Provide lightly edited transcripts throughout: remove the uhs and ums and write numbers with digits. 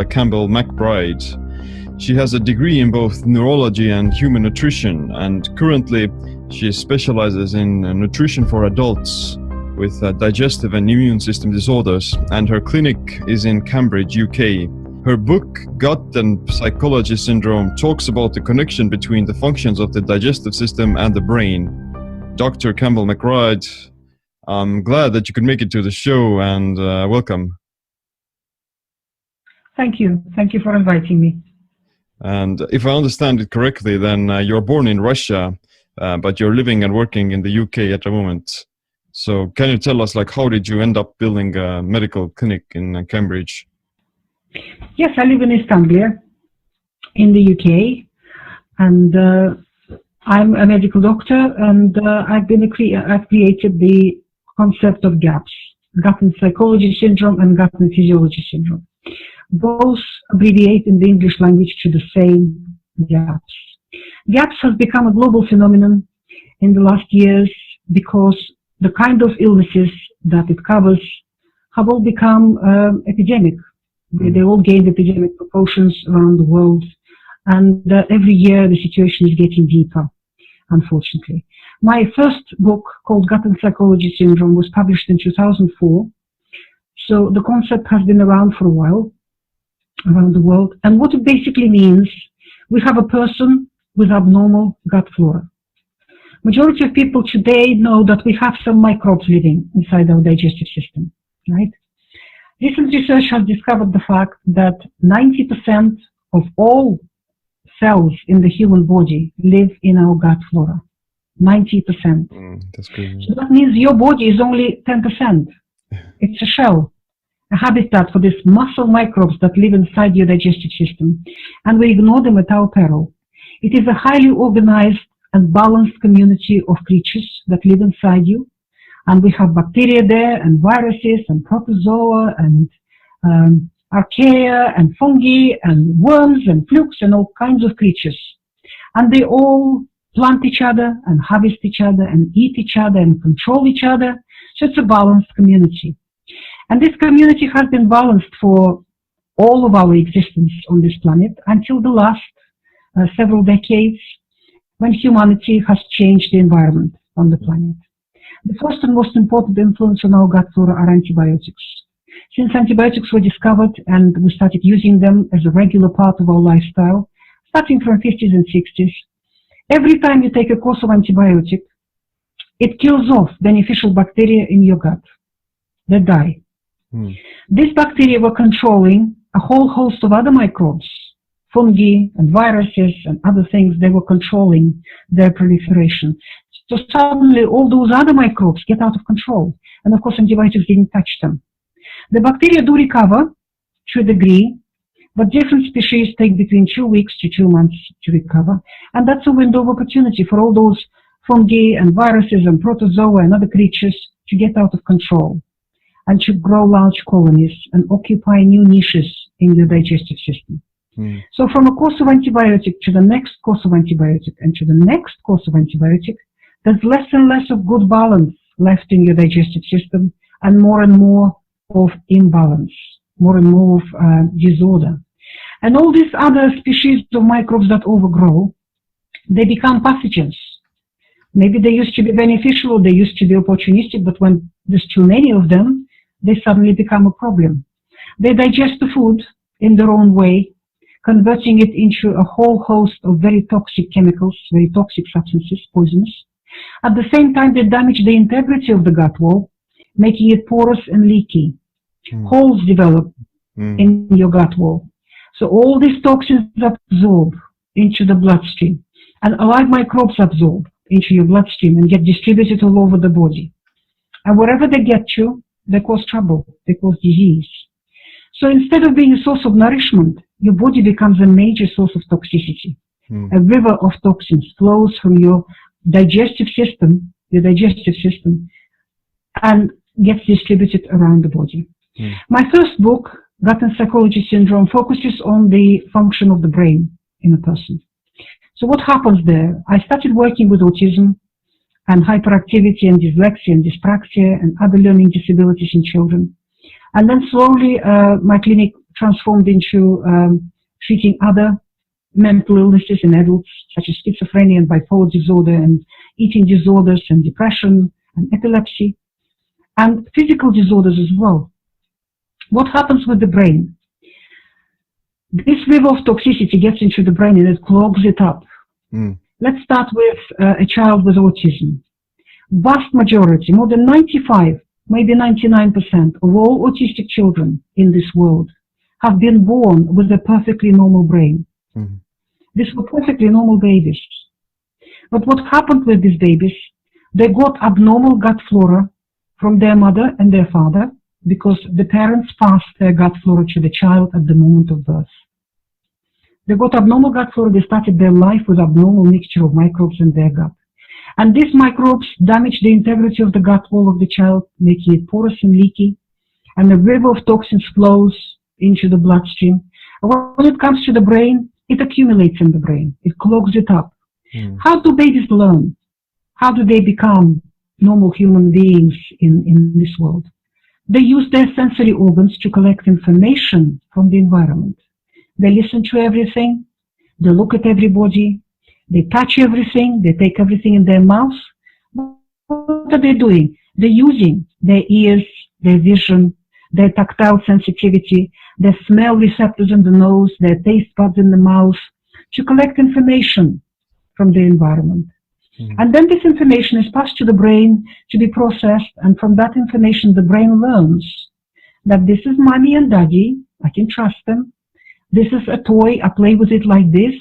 Campbell-McBride. She has a degree in both neurology and human nutrition, and currently she specializes in nutrition for adults with digestive and immune system disorders, and her clinic is in Cambridge, UK. Her book, Gut and Psychology Syndrome, talks about the connection between the functions of the digestive system and the brain. Dr. Campbell-McBride, I'm glad that you could make it to the show, and welcome. Thank you. Thank you for inviting me. And if I understand it correctly, then you're born in Russia, but you're living and working in the UK at the moment. So can you tell us, like, how did you end up building a medical clinic in Cambridge? Yes, I live in East Anglia in the UK, and I'm a medical doctor, and I've created the concept of GAPS, Gut and Psychology Syndrome and Gut and Physiology Syndrome. Both abbreviate in the English language to the same GAPS. GAPS has become a global phenomenon in the last years because the kind of illnesses that it covers have all become epidemic. They all gained epidemic proportions around the world, and every year the situation is getting deeper, unfortunately. My first book, called Gut and Psychology Syndrome, was published in 2004. So the concept has been around for a while, around the world. And what it basically means, we have a person with abnormal gut flora. Majority of people today know that we have some microbes living inside our digestive system, right? Recent research has discovered the fact that 90% of all cells in the human body live in our gut flora. 90%. That's crazy. So that means your body is only 10%. It's a shell, a habitat for these muscle microbes that live inside your digestive system, and we ignore them at our peril. It is a highly organized and balanced community of creatures that live inside you, and we have bacteria there, and viruses, and protozoa, and archaea, and fungi, and worms, and flukes, and all kinds of creatures. And they all plant each other, and harvest each other, and eat each other, and control each other. So it's a balanced community. And this community has been balanced for all of our existence on this planet until the last several decades, when humanity has changed the environment on the planet. The first and most important influence on our gut flora are antibiotics. Since antibiotics were discovered and we started using them as a regular part of our lifestyle, starting from 50s and 60s, every time you take a course of antibiotic, it kills off beneficial bacteria in your gut. They die. These bacteria were controlling a whole host of other microbes, fungi and viruses and other things. They were controlling their proliferation. So suddenly all those other microbes get out of control. And of course antibiotics didn't touch them. The bacteria do recover to a degree, but different species take between 2 weeks to 2 months to recover. And that's a window of opportunity for all those fungi and viruses and protozoa and other creatures to get out of control and to grow large colonies and occupy new niches in the digestive system. So from a course of antibiotic to the next course of antibiotic and to the next course of antibiotic, there's less and less of good balance left in your digestive system and more of imbalance, more and more of disorder. And all these other species of microbes that overgrow, they become pathogens. Maybe they used to be beneficial or they used to be opportunistic, but when there's too many of them, they suddenly become a problem. They digest the food in their own way, converting it into a whole host of very toxic chemicals, very toxic substances, poisonous. At the same time, they damage the integrity of the gut wall, making it porous and leaky. Holes develop in your gut wall. So all these toxins absorb into the bloodstream, and alive microbes absorb into your bloodstream and get distributed all over the body. And wherever they get to, they cause trouble, they cause disease. So instead of being a source of nourishment, your body becomes a major source of toxicity. A river of toxins flows from your digestive system, and gets distributed around the body. My first book, Gut and Psychology Syndrome, focuses on the function of the brain in a person. So what happens there? I started working with autism and hyperactivity and dyslexia and dyspraxia and other learning disabilities in children. And then slowly my clinic transformed into treating other mental illnesses in adults, such as schizophrenia and bipolar disorder and eating disorders and depression and epilepsy, and physical disorders as well. What happens with the brain? This river of toxicity gets into the brain and it clogs it up. Let's start with a child with autism. Vast majority, more than 95, maybe 99% of all autistic children in this world have been born with a perfectly normal brain. These were perfectly normal babies. But what happened with these babies? They got abnormal gut flora from their mother and their father because the parents passed their gut flora to the child at the moment of birth. They got abnormal gut flora. They started their life with abnormal mixture of microbes in their gut. And these microbes damage the integrity of the gut wall of the child, making it porous and leaky. And the river of toxins flows into the bloodstream. When it comes to the brain, it accumulates in the brain. It clogs it up. How do babies learn? How do they become normal human beings in this world? They use their sensory organs to collect information from the environment. They listen to everything. They look at everybody. They touch everything. They take everything in their mouth. What are they doing? They're using their ears, their vision, their tactile sensitivity, their smell receptors in the nose, their taste buds in the mouth to collect information from the environment. And then this information is passed to the brain to be processed, and from that information the brain learns that this is mommy and daddy, I can trust them. This is a toy, I play with it like this.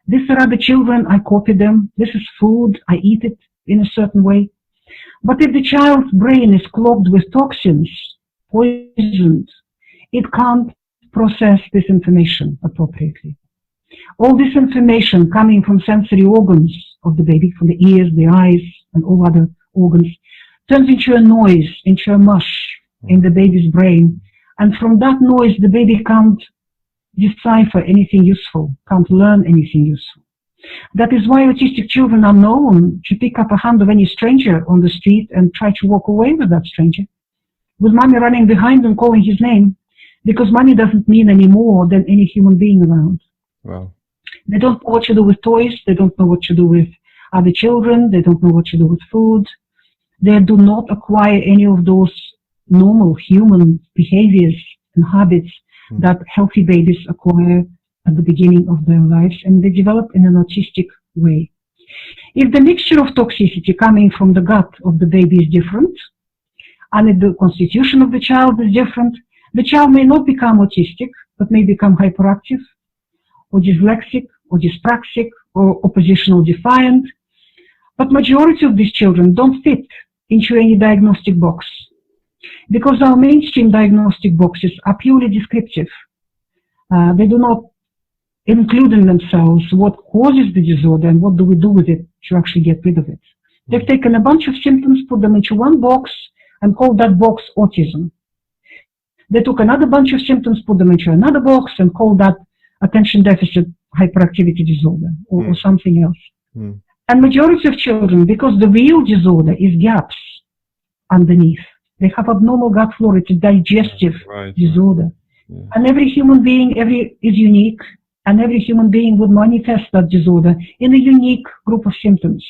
These are other children, I copy them. This is food, I eat it in a certain way. But if the child's brain is clogged with toxins, poisoned, it can't process this information appropriately. All this information coming from sensory organs of the baby, from the ears, the eyes, and all other organs, turns into a noise, into a mush in the baby's brain. And from that noise, the baby can't decipher anything useful, can't learn anything useful. That is why autistic children are known to pick up a hand of any stranger on the street and try to walk away with that stranger, with mommy running behind and calling his name, because mommy doesn't mean any more than any human being around. Wow. They don't know what to do with toys. They don't know what to do with other children. They don't know what to do with food. They do not acquire any of those normal human behaviors and habits that healthy babies acquire at the beginning of their lives, and they develop in an autistic way. If the mixture of toxicity coming from the gut of the baby is different, and if the constitution of the child is different, the child may not become autistic, but may become hyperactive, or dyslexic, or dyspraxic, or oppositional defiant. But majority of these children don't fit into any diagnostic box, because our mainstream diagnostic boxes are purely descriptive. They do not include in themselves what causes the disorder and what do we do with it to actually get rid of it. They've taken a bunch of symptoms, put them into one box, and called that box autism. They took another bunch of symptoms, put them into another box, and called that attention deficit hyperactivity disorder or something else. And majority of children, because the real disorder is gaps underneath. They have abnormal gut flora, it's a digestive disorder. And every human being is unique, and every human being would manifest that disorder in a unique group of symptoms.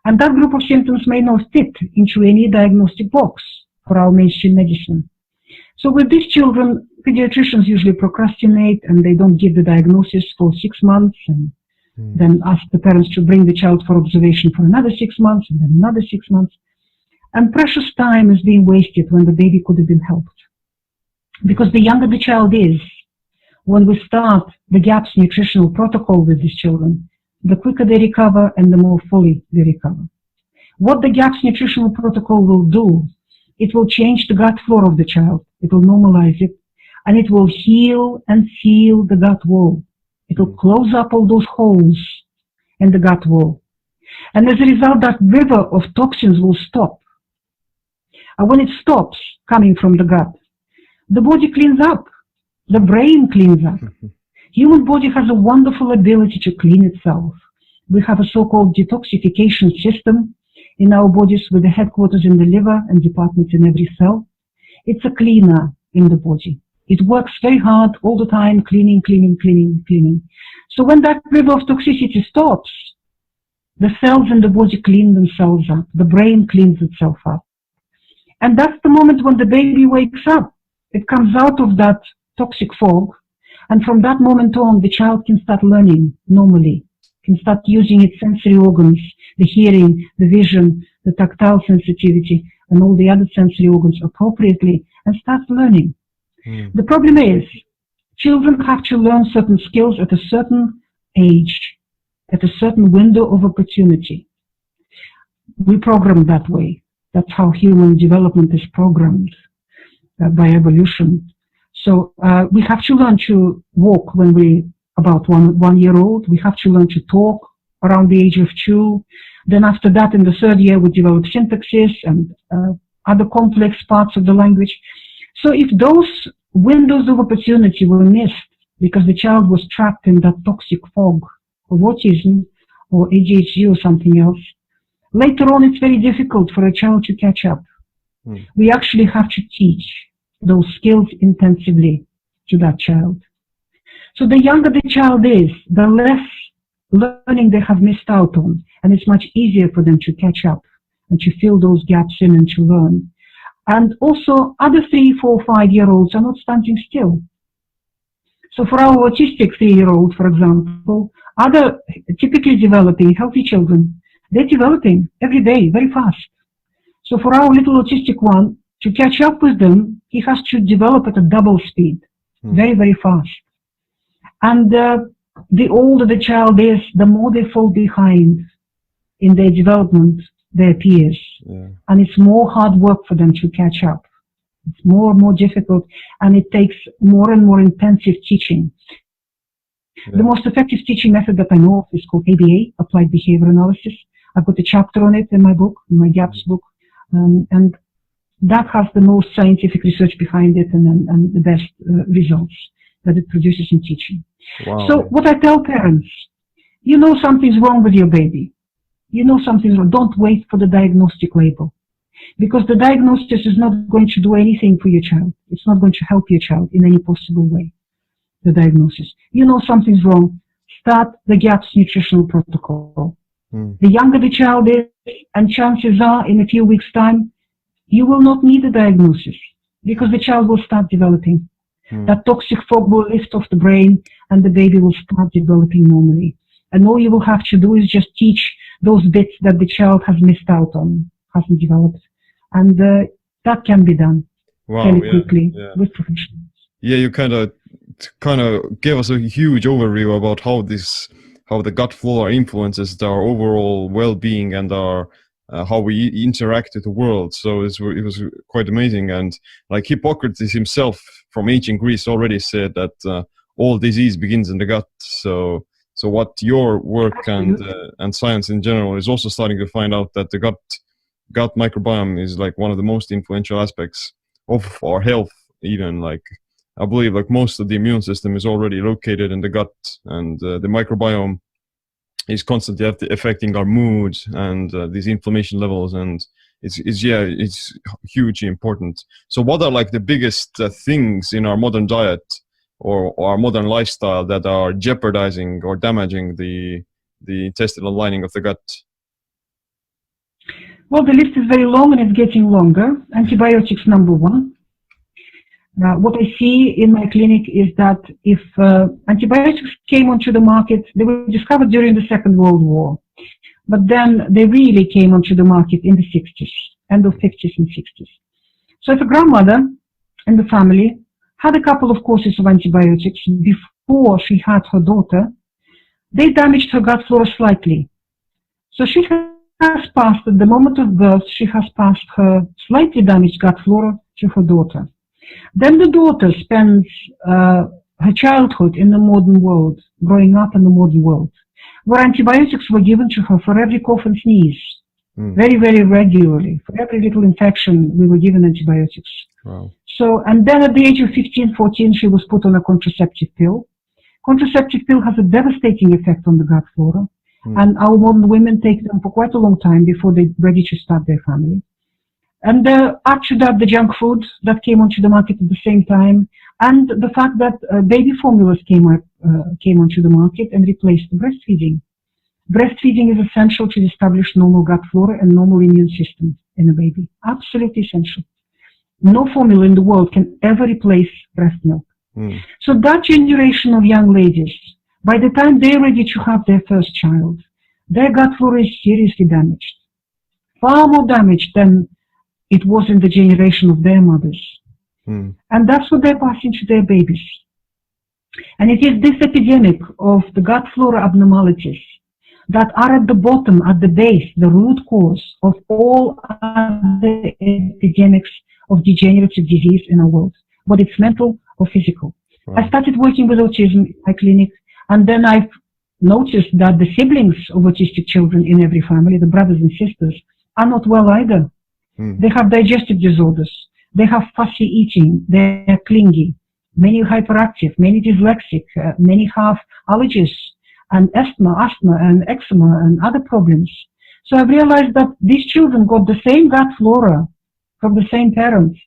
And that group of symptoms may not fit into any diagnostic box for our mainstream medicine. So with these children, pediatricians usually procrastinate and they don't give the diagnosis for 6 months, and then ask the parents to bring the child for observation for another 6 months, and then another 6 months. And precious time is being wasted when the baby could have been helped. Because the younger the child is, when we start the GAPS nutritional protocol with these children, the quicker they recover and the more fully they recover. What the GAPS nutritional protocol will do, it will change the gut flora of the child. It will normalize it, and it will heal and seal the gut wall. It will close up all those holes in the gut wall. And as a result, that river of toxins will stop. And when it stops coming from the gut, the body cleans up. The brain cleans up. Human body has a wonderful ability to clean itself. We have a so-called detoxification system in our bodies with the headquarters in the liver and departments in every cell. It's a cleaner in the body. It works very hard all the time, cleaning. So when that river of toxicity stops, the cells in the body clean themselves up. The brain cleans itself up. And that's the moment when the baby wakes up. It comes out of that toxic fog. And from that moment on, the child can start learning normally, can start using its sensory organs, the hearing, the vision, the tactile sensitivity, and all the other sensory organs appropriately, and start learning. The problem is, children have to learn certain skills at a certain age, at a certain window of opportunity. We program that way. That's how human development is programmed by evolution. So we have to learn to walk when we're about one year old. We have to learn to talk around the age of 2. Then after that, in the 3rd year, we develop syntaxis and other complex parts of the language. So if those windows of opportunity were missed because the child was trapped in that toxic fog of autism or ADHD or something else, later on it's very difficult for a child to catch up. We actually have to teach those skills intensively to that child. So the younger the child is, the less learning they have missed out on, and it's much easier for them to catch up and to fill those gaps in and to learn. And also, other 3, 4, 5-year-olds are not standing still. So for our autistic 3-year-old, for example, other typically developing healthy children, they're developing every day very fast. So for our little autistic one, to catch up with them, he has to develop at a double speed, very, very fast. And the older the child is, the more they fall behind in their development, their peers. And it's more hard work for them to catch up. It's more and more difficult, and it takes more and more intensive teaching. The most effective teaching method that I know of is called ABA, Applied Behavior Analysis. I've got a chapter on it in my book, in my GAPS book, and that has the most scientific research behind it and the best results that it produces in teaching. Wow. So what I tell parents, you know something's wrong with your baby. You know something's wrong. Don't wait for the diagnostic label, because the diagnosis is not going to do anything for your child. It's not going to help your child in any possible way, the diagnosis. You know something's wrong. Start the GAPS nutritional protocol. The younger the child is, and chances are in a few weeks' time, you will not need a diagnosis because the child will start developing. That toxic fog will lift off the brain and the baby will start developing normally. And all you will have to do is just teach those bits that the child has missed out on, hasn't developed. And that can be done fairly quickly with professionals. Yeah, you kind of gave us a huge overview about how the gut flora influences our overall well-being and our how we interact with the world. So it was quite amazing. And like Hippocrates himself from ancient Greece already said that all disease begins in the gut. So what your work and science in general is also starting to find out that the gut microbiome is like one of the most influential aspects of our health. Even like I believe like most of the immune system is already located in the gut, and the microbiome is constantly affecting our mood and these inflammation levels, and it's hugely important. So what are like the biggest things in our modern diet or our modern lifestyle that are jeopardizing or damaging the intestinal lining of the gut? Well, the list is very long and it's getting longer. Antibiotics, number one. What I see in my clinic is that if antibiotics came onto the market, they were discovered during the Second World War, but then they really came onto the market in the 60s, end of 50s and 60s. So if a grandmother in the family had a couple of courses of antibiotics before she had her daughter, they damaged her gut flora slightly. So she has passed, at the moment of birth, she has passed her slightly damaged gut flora to her daughter. Then the daughter spends her childhood in the modern world, growing up in the modern world, where antibiotics were given to her for every cough and sneeze, very, very regularly. For every little infection, we were given antibiotics. Wow. So, and then at the age of 15, 14, she was put on a contraceptive pill. Contraceptive pill has a devastating effect on the gut flora, and our modern women take them for quite a long time before they're ready to start their family. And after that, the junk food that came onto the market at the same time, and the fact that baby formulas came onto the market and replaced breastfeeding. Breastfeeding is essential to establish normal gut flora and normal immune system in a baby. Absolutely essential. No formula in the world can ever replace breast milk. So that generation of young ladies, by the time they're ready to have their first child, their gut flora is seriously damaged. Far more damaged than it was in the generation of their mothers. And that's what they're passing to their babies. And it is this epidemic of the gut flora abnormalities that are at the bottom, at the base, the root cause of all other epidemics of degenerative disease in our world, whether it's mental or physical. I started working with autism in my clinic, and then I've noticed that the siblings of autistic children in every family, the brothers and sisters, are not well either. They have digestive disorders, they have fussy eating, they're clingy, many hyperactive, many dyslexic, many have allergies and asthma and eczema and other problems. So I've realized that these children got the same gut flora from the same parents.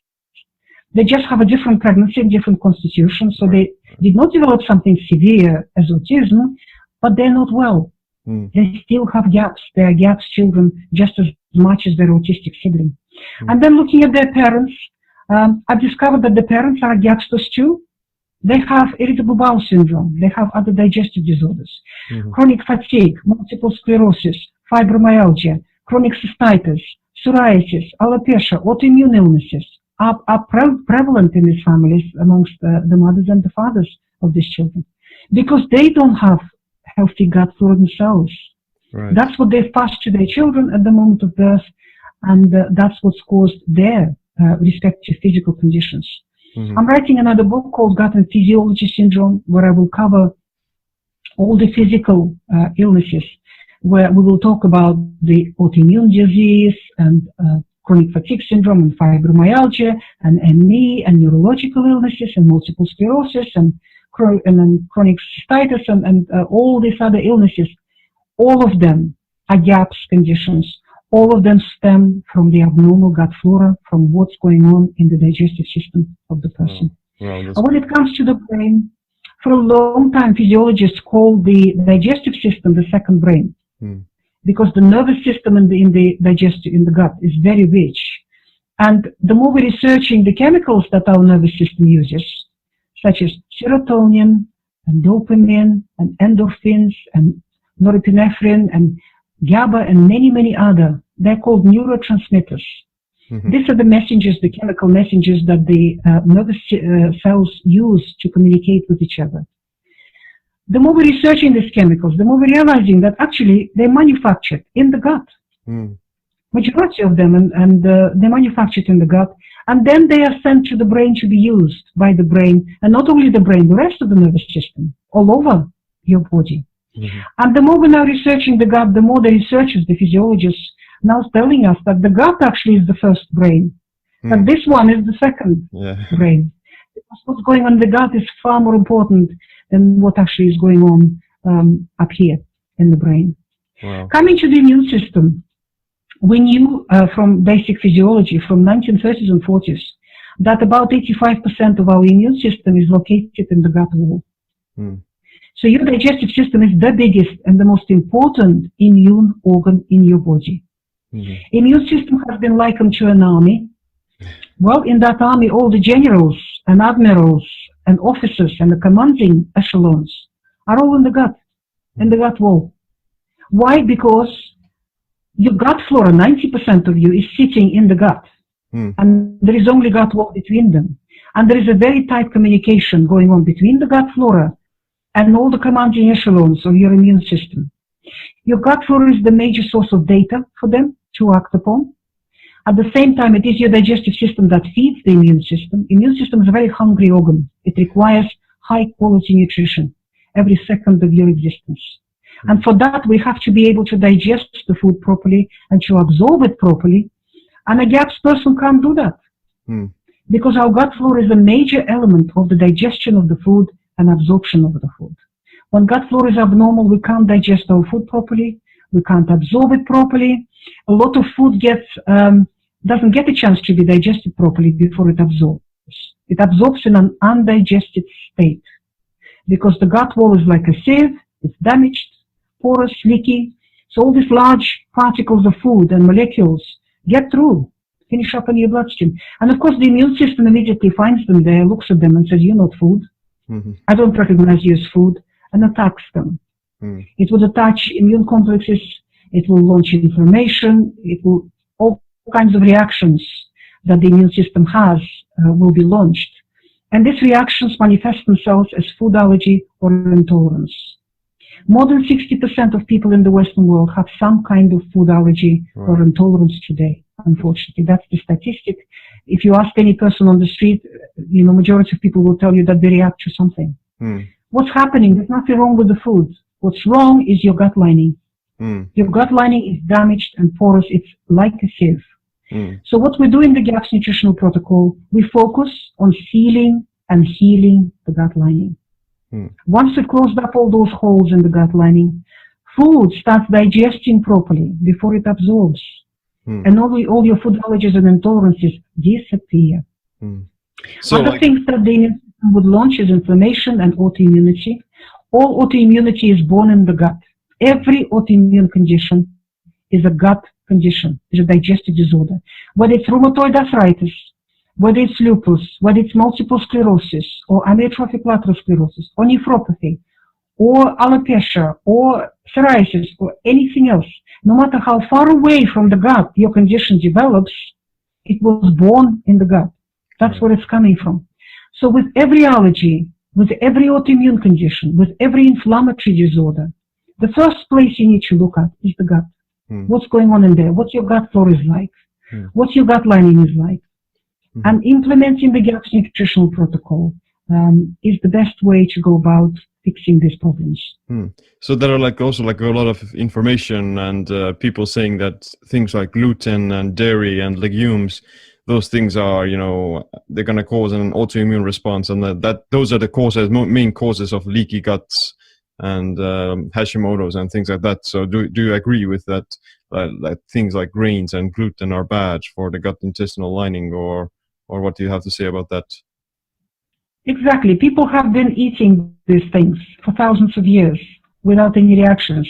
They just have a different pregnancy and different constitution, so they did not develop something severe as autism, but they're not well. They still have gaps. They are gaps children just as much as their autistic sibling. And then looking at their parents, I've discovered that the parents are gapsters too. They have irritable bowel syndrome. They have other digestive disorders, chronic fatigue, multiple sclerosis, fibromyalgia, chronic cystitis, psoriasis, alopecia, autoimmune illnesses are prevalent in these families amongst the mothers and the fathers of these children, because they don't have healthy gut flora themselves. That's what they've passed to their children at the moment of birth, and that's what's caused their respective physical conditions. I'm writing another book called Gut and Physiology Syndrome, where I will cover all the physical illnesses, where we will talk about the autoimmune disease and chronic fatigue syndrome and fibromyalgia and ME and neurological illnesses and multiple sclerosis and then chronic cystitis and all these other illnesses. All of them are GAPS conditions. All of them stem from the abnormal gut flora, from what's going on in the digestive system of the person. And when it comes to the brain, for a long time physiologists called the digestive system the second brain, because the nervous system in the gut is very rich. And the more we're researching the chemicals that our nervous system uses, such as serotonin and dopamine and endorphins and norepinephrine and GABA and many, many other, they're called neurotransmitters. These are the messengers, the chemical messengers that the nervous cells use to communicate with each other. The more we're researching these chemicals, the more we're realizing that actually they're manufactured in the gut. Majority of them, and they're manufactured in the gut, and then they are sent to the brain to be used by the brain, and not only the brain, the rest of the nervous system, all over your body. And the more we're now researching the gut, the more the researchers, the physiologists, now telling us that the gut actually is the first brain, and this one is the second brain. Because what's going on in the gut is far more important than what actually is going on up here in the brain. Coming to the immune system, we knew from basic physiology from 1930s and 40s that about 85% of our immune system is located in the gut wall. So your digestive system is the biggest and the most important immune organ in your body. Immune system has been likened to an army. Well, in that army, all the generals and admirals and officers and the commanding echelons are all in the gut wall. Why? Because your gut flora, 90% of you, is sitting in the gut. And there is only gut wall between them. And there is a very tight communication going on between the gut flora and all the commanding echelons of your immune system. Your gut flora is the major source of data for them to act upon. At the same time, it is your digestive system that feeds the immune system. Immune system is a very hungry organ. It requires high quality nutrition every second of your existence. And for that, we have to be able to digest the food properly and to absorb it properly. And a GAPS person can't do that. Because our gut flora is a major element of the digestion of the food and absorption of the food. When gut flora is abnormal, we can't digest our food properly. We can't absorb it properly. A lot of food gets doesn't get a chance to be digested properly before it absorbs. It absorbs in an undigested state because the gut wall is like a sieve, it's damaged, porous, leaky. So all these large particles of food and molecules get through, finish up in your bloodstream. And of course, the immune system immediately finds them there, looks at them and says, you're not food. I don't recognize you as food, and attacks them. It will attach immune complexes, it will launch inflammation, it will, all kinds of reactions that the immune system has will be launched. And these reactions manifest themselves as food allergy or intolerance. More than 60% of people in the Western world have some kind of food allergy or intolerance today, unfortunately. That's the statistic. If you ask any person on the street, majority of people will tell you that they react to something. What's happening? There's nothing wrong with the food. What's wrong is your gut lining. Your gut lining is damaged and porous. It's like a sieve. So what we do in the GAPS nutritional protocol, we focus on sealing and healing the gut lining. Once we've closed up all those holes in the gut lining, food starts digesting properly before it absorbs. And all your food allergies and intolerances disappear. So Other things that the immune system would launch is inflammation and autoimmunity. All autoimmunity is born in the gut. Every autoimmune condition is a gut condition, is a digestive disorder. Whether it's rheumatoid arthritis, whether it's lupus, whether it's multiple sclerosis, or amyotrophic lateral sclerosis, or nephropathy, or alopecia, or psoriasis, or anything else, no matter how far away from the gut your condition develops, it was born in the gut. That's where it's coming from. So with every allergy, with every autoimmune condition, with every inflammatory disorder, the first place you need to look at is the gut. What's going on in there? What your gut flora is like? What your gut lining is like? And implementing the GAPS nutritional protocol is the best way to go about fixing these problems. So there are also a lot of information and people saying that things like gluten and dairy and legumes, those things are, they're going to cause an autoimmune response, and that those are the main causes of leaky guts and Hashimoto's and things like that. So do you agree with that? That things like grains and gluten are bad for the gut intestinal lining, or what do you have to say about that? Exactly. People have been eating these things for thousands of years without any reactions,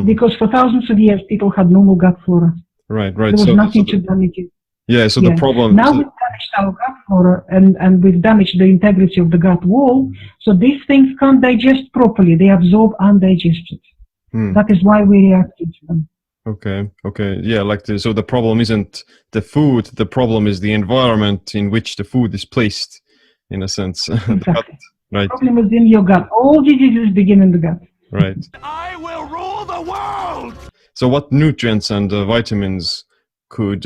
because for thousands of years people had normal gut flora. Right. There was nothing to damage it. Yeah. So the problem now we've damaged our gut flora and we've damaged the integrity of the gut wall. So these things can't digest properly. They absorb undigested. That is why we react to them. Okay. Yeah, so the problem isn't the food, the problem is the environment in which the food is placed, in a sense. Exactly. Right. The problem is in your gut. All diseases begin in the gut. Right. I will rule the world! So what nutrients and vitamins could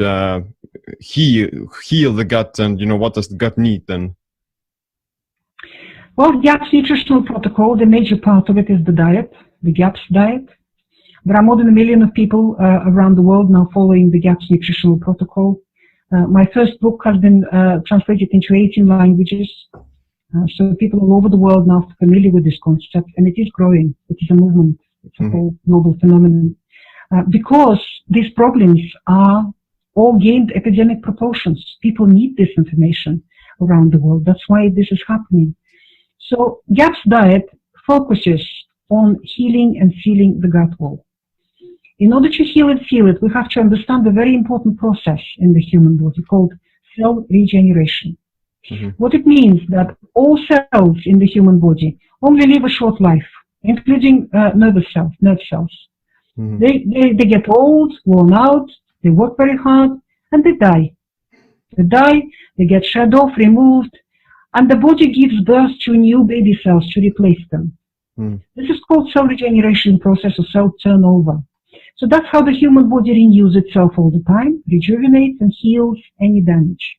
heal the gut, and what does the gut need then? Well, GAPS nutritional protocol, the major part of it is the diet, the GAPS diet. There are more than 1 million of people around the world now following the GAPS nutritional protocol. My first book has been translated into 18 languages. So people all over the world now are familiar with this concept, and it is growing. It is a movement. It's a whole global phenomenon. Because these problems are all gained epidemic proportions. People need this information around the world. That's why this is happening. So GAPS diet focuses on healing and sealing the gut wall. In order to heal and seal it, we have to understand a very important process in the human body called cell regeneration. What it means that all cells in the human body only live a short life, including nerve cells. They get old, worn out, they work very hard, and they die. They get shed off, removed, and the body gives birth to new baby cells to replace them. This is called cell regeneration process or cell turnover. So that's how the human body renews itself all the time, rejuvenates and heals any damage.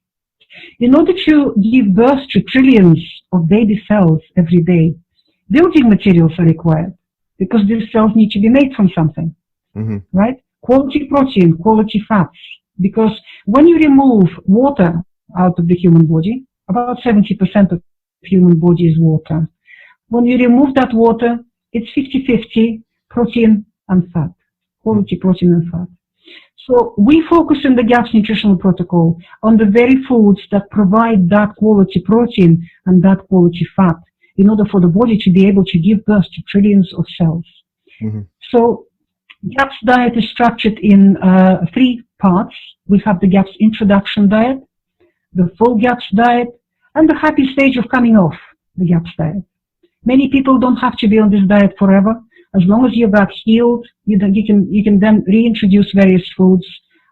In order to give birth to trillions of baby cells every day, building materials are required because these cells need to be made from something, right? Quality protein, quality fats, because when you remove water out of the human body, about 70% of the human body is water. When you remove that water, it's 50-50 protein and fat, quality protein and fat. So we focus in the GAPS nutritional protocol on the very foods that provide that quality protein and that quality fat in order for the body to be able to give birth to trillions of cells. Mm-hmm. So GAPS diet is structured in 3 parts. We have the GAPS introduction diet, the full GAPS diet, and the happy stage of coming off the GAPS diet. Many people don't have to be on this diet forever. As long as your gut healed, you can then reintroduce various foods,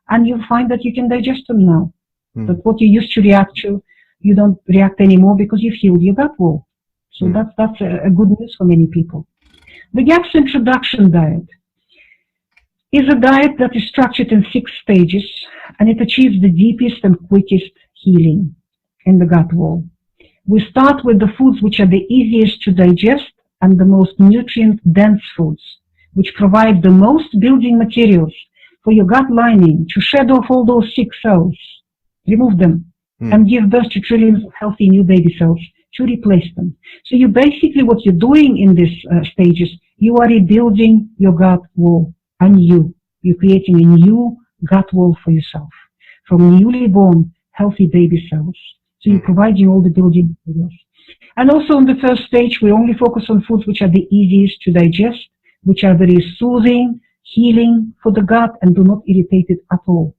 and you'll find that you can digest them now. That what you used to react to, you don't react anymore because you've healed your gut wall. So that's a good news for many people. The GAPS introduction diet is a diet that is structured in 6 stages, and it achieves the deepest and quickest healing in the gut wall. We start with the foods which are the easiest to digest and the most nutrient-dense foods, which provide the most building materials for your gut lining to shed off all those sick cells, remove them, and give birth to trillions of healthy new baby cells to replace them. So you basically, what you're doing in these stages, you are rebuilding your gut wall anew. You're creating a new gut wall for yourself from newly born healthy baby cells. So you're providing all the building materials. And also on the first stage, we only focus on foods which are the easiest to digest, which are very soothing, healing for the gut, and do not irritate it at all.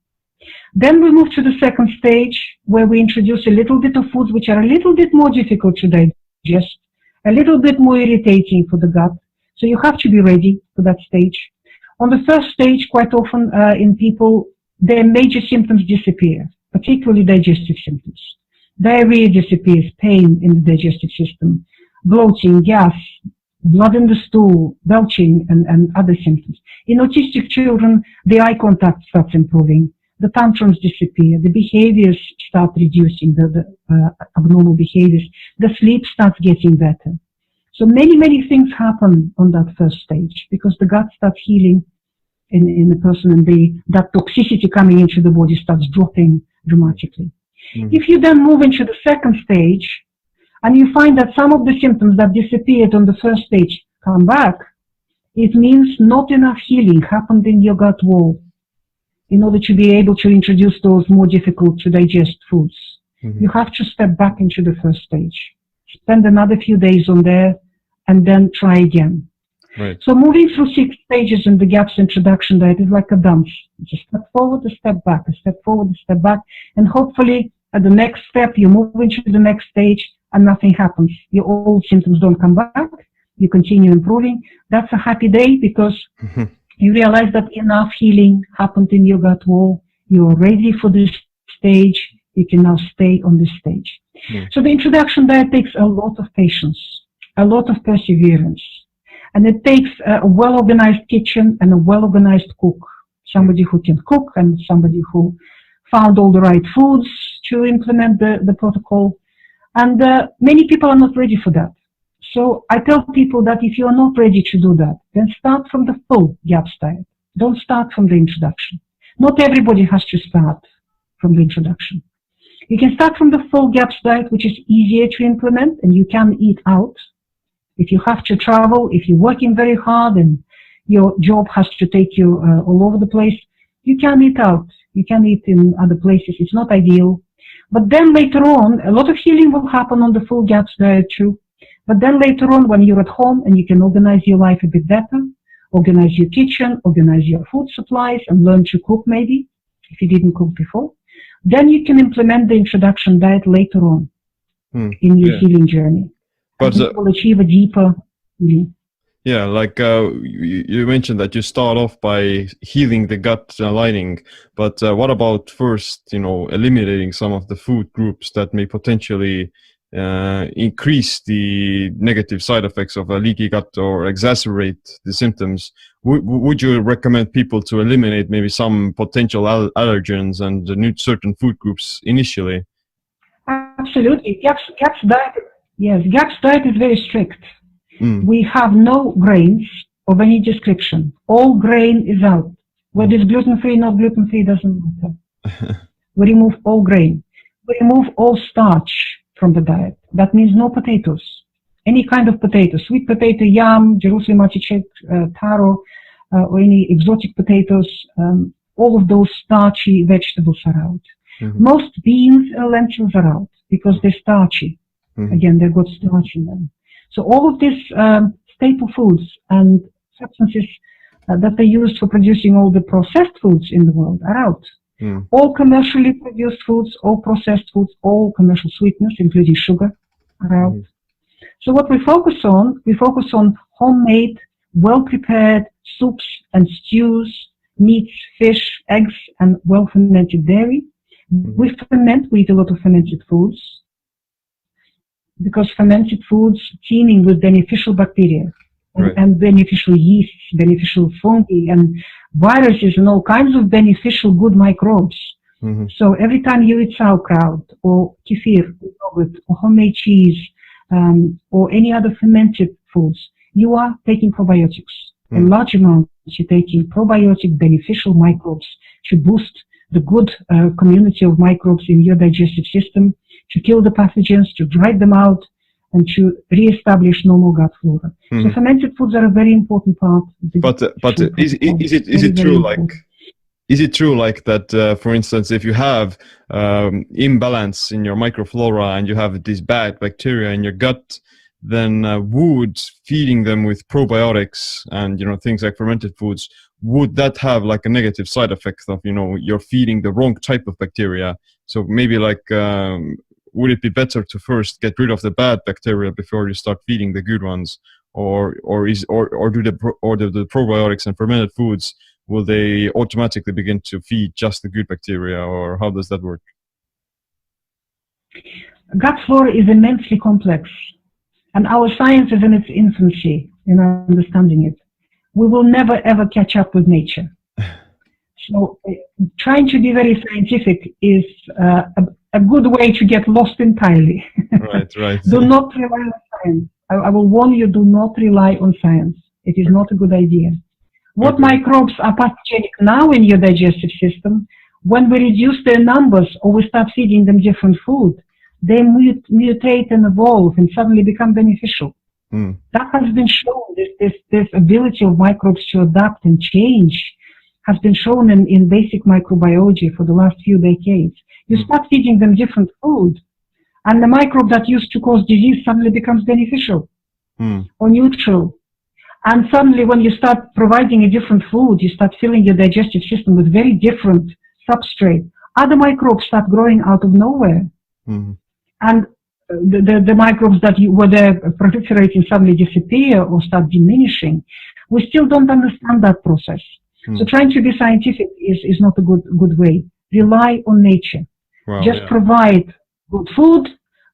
Then we move to the second stage, where we introduce a little bit of foods which are a little bit more difficult to digest, a little bit more irritating for the gut. So you have to be ready for that stage. On the first stage, quite often in people, their major symptoms disappear, particularly digestive symptoms. Diarrhea disappears, pain in the digestive system, bloating, gas, blood in the stool, belching, and other symptoms. In autistic children, the eye contact starts improving, the tantrums disappear, the behaviors start reducing, the abnormal behaviors, the sleep starts getting better. So many things happen on that first stage because the gut starts healing in the person, and that toxicity coming into the body starts dropping dramatically. If you then move into the second stage, and you find that some of the symptoms that disappeared on the first stage come back, it means not enough healing happened in your gut wall in order to be able to introduce those more difficult to digest foods. You have to step back into the first stage, spend another few days on there, and then try again. Right. So moving through 6 stages in the GAPS introduction diet is like a dance. It's a step forward, a step back, a step forward, a step back, and hopefully at the next step you move into the next stage and nothing happens. Your old symptoms don't come back. You continue improving. That's a happy day because you realize that enough healing happened in your gut wall. You're ready for this stage. You can now stay on this stage. So the introduction diet takes a lot of patience, a lot of perseverance. And it takes a well-organized kitchen and a well-organized cook, somebody who can cook and somebody who found all the right foods to implement the protocol. And many people are not ready for that. So I tell people that if you are not ready to do that, then start from the full GAPS diet. Don't start from the introduction. Not everybody has to start from the introduction. You can start from the full GAPS diet, which is easier to implement, and you can eat out. If you have to travel, if you're working very hard and your job has to take you all over the place, you can eat out. You can eat in other places. It's not ideal. But then later on, a lot of healing will happen on the full GAPS diet too. But then later on, when you're at home and you can organize your life a bit better, organize your kitchen, organize your food supplies, and learn to cook maybe, if you didn't cook before, then you can implement the introduction diet later on in your healing journey. But you will achieve a deeper healing. Yeah, like you mentioned that you start off by healing the gut lining, but what about first, eliminating some of the food groups that may potentially increase the negative side effects of a leaky gut or exacerbate the symptoms? Would you recommend people to eliminate maybe some potential allergens and certain food groups initially? Absolutely. GAPS diet, yes, GAPS diet is very strict. We have no grains of any description. All grain is out. Whether it's gluten-free, not gluten-free, doesn't matter. We remove all grain. We remove all starch from the diet. That means no potatoes. Any kind of potato, sweet potato, yam, Jerusalem artichoke, taro, or any exotic potatoes, all of those starchy vegetables are out. Mm-hmm. Most beans and lentils are out because they're starchy. Mm-hmm. Again, they've got starch in them. So all of these staple foods and substances that are used for producing all the processed foods in the world are out. Mm. All commercially produced foods, all processed foods, all commercial sweeteners, including sugar, are out. Mm. So what we focus on homemade, well-prepared soups and stews, meats, fish, eggs, and well-fermented dairy. Mm. We eat a lot of fermented foods because fermented foods teeming with beneficial bacteria. Right. And beneficial yeasts, beneficial fungi, and viruses, and all kinds of beneficial good microbes. Mm-hmm. So every time you eat sauerkraut, or kefir, or yogurt, or homemade cheese, or any other fermented foods, you are taking probiotics. In large amounts, you're taking probiotic beneficial microbes to boost the good community of microbes in your digestive system, to kill the pathogens, to drive them out, and to re-establish normal gut flora. Mm-hmm. So fermented foods are a very important part. But is it true like that? For instance, if you have imbalance in your microflora and you have these bad bacteria in your gut, then would feeding them with probiotics and things like fermented foods, would that have like a negative side effect of you're feeding the wrong type of bacteria? So maybe would it be better to first get rid of the bad bacteria before you start feeding the good ones, or do the probiotics and fermented foods, will they automatically begin to feed just the good bacteria, or how does that work? Gut flora is immensely complex, and our science is in its infancy in understanding it. We will never ever catch up with nature. So trying to be very scientific is a good way to get lost entirely. Right. Do not rely on science. I will warn you, do not rely on science. It is not a good idea. What microbes are pathogenic now in your digestive system, when we reduce their numbers or we start feeding them different food, they mutate and evolve and suddenly become beneficial. Mm. That has been shown. This ability of microbes to adapt and change has been shown in basic microbiology for the last few decades. You start feeding them different food, and the microbe that used to cause disease suddenly becomes beneficial or neutral. And suddenly when you start providing a different food, you start filling your digestive system with very different substrate. Other microbes start growing out of nowhere. Mm-hmm. And the microbes that were there proliferating suddenly disappear or start diminishing. We still don't understand that process. So trying to be scientific is not a good way. Rely on nature. Wow, Just provide good food,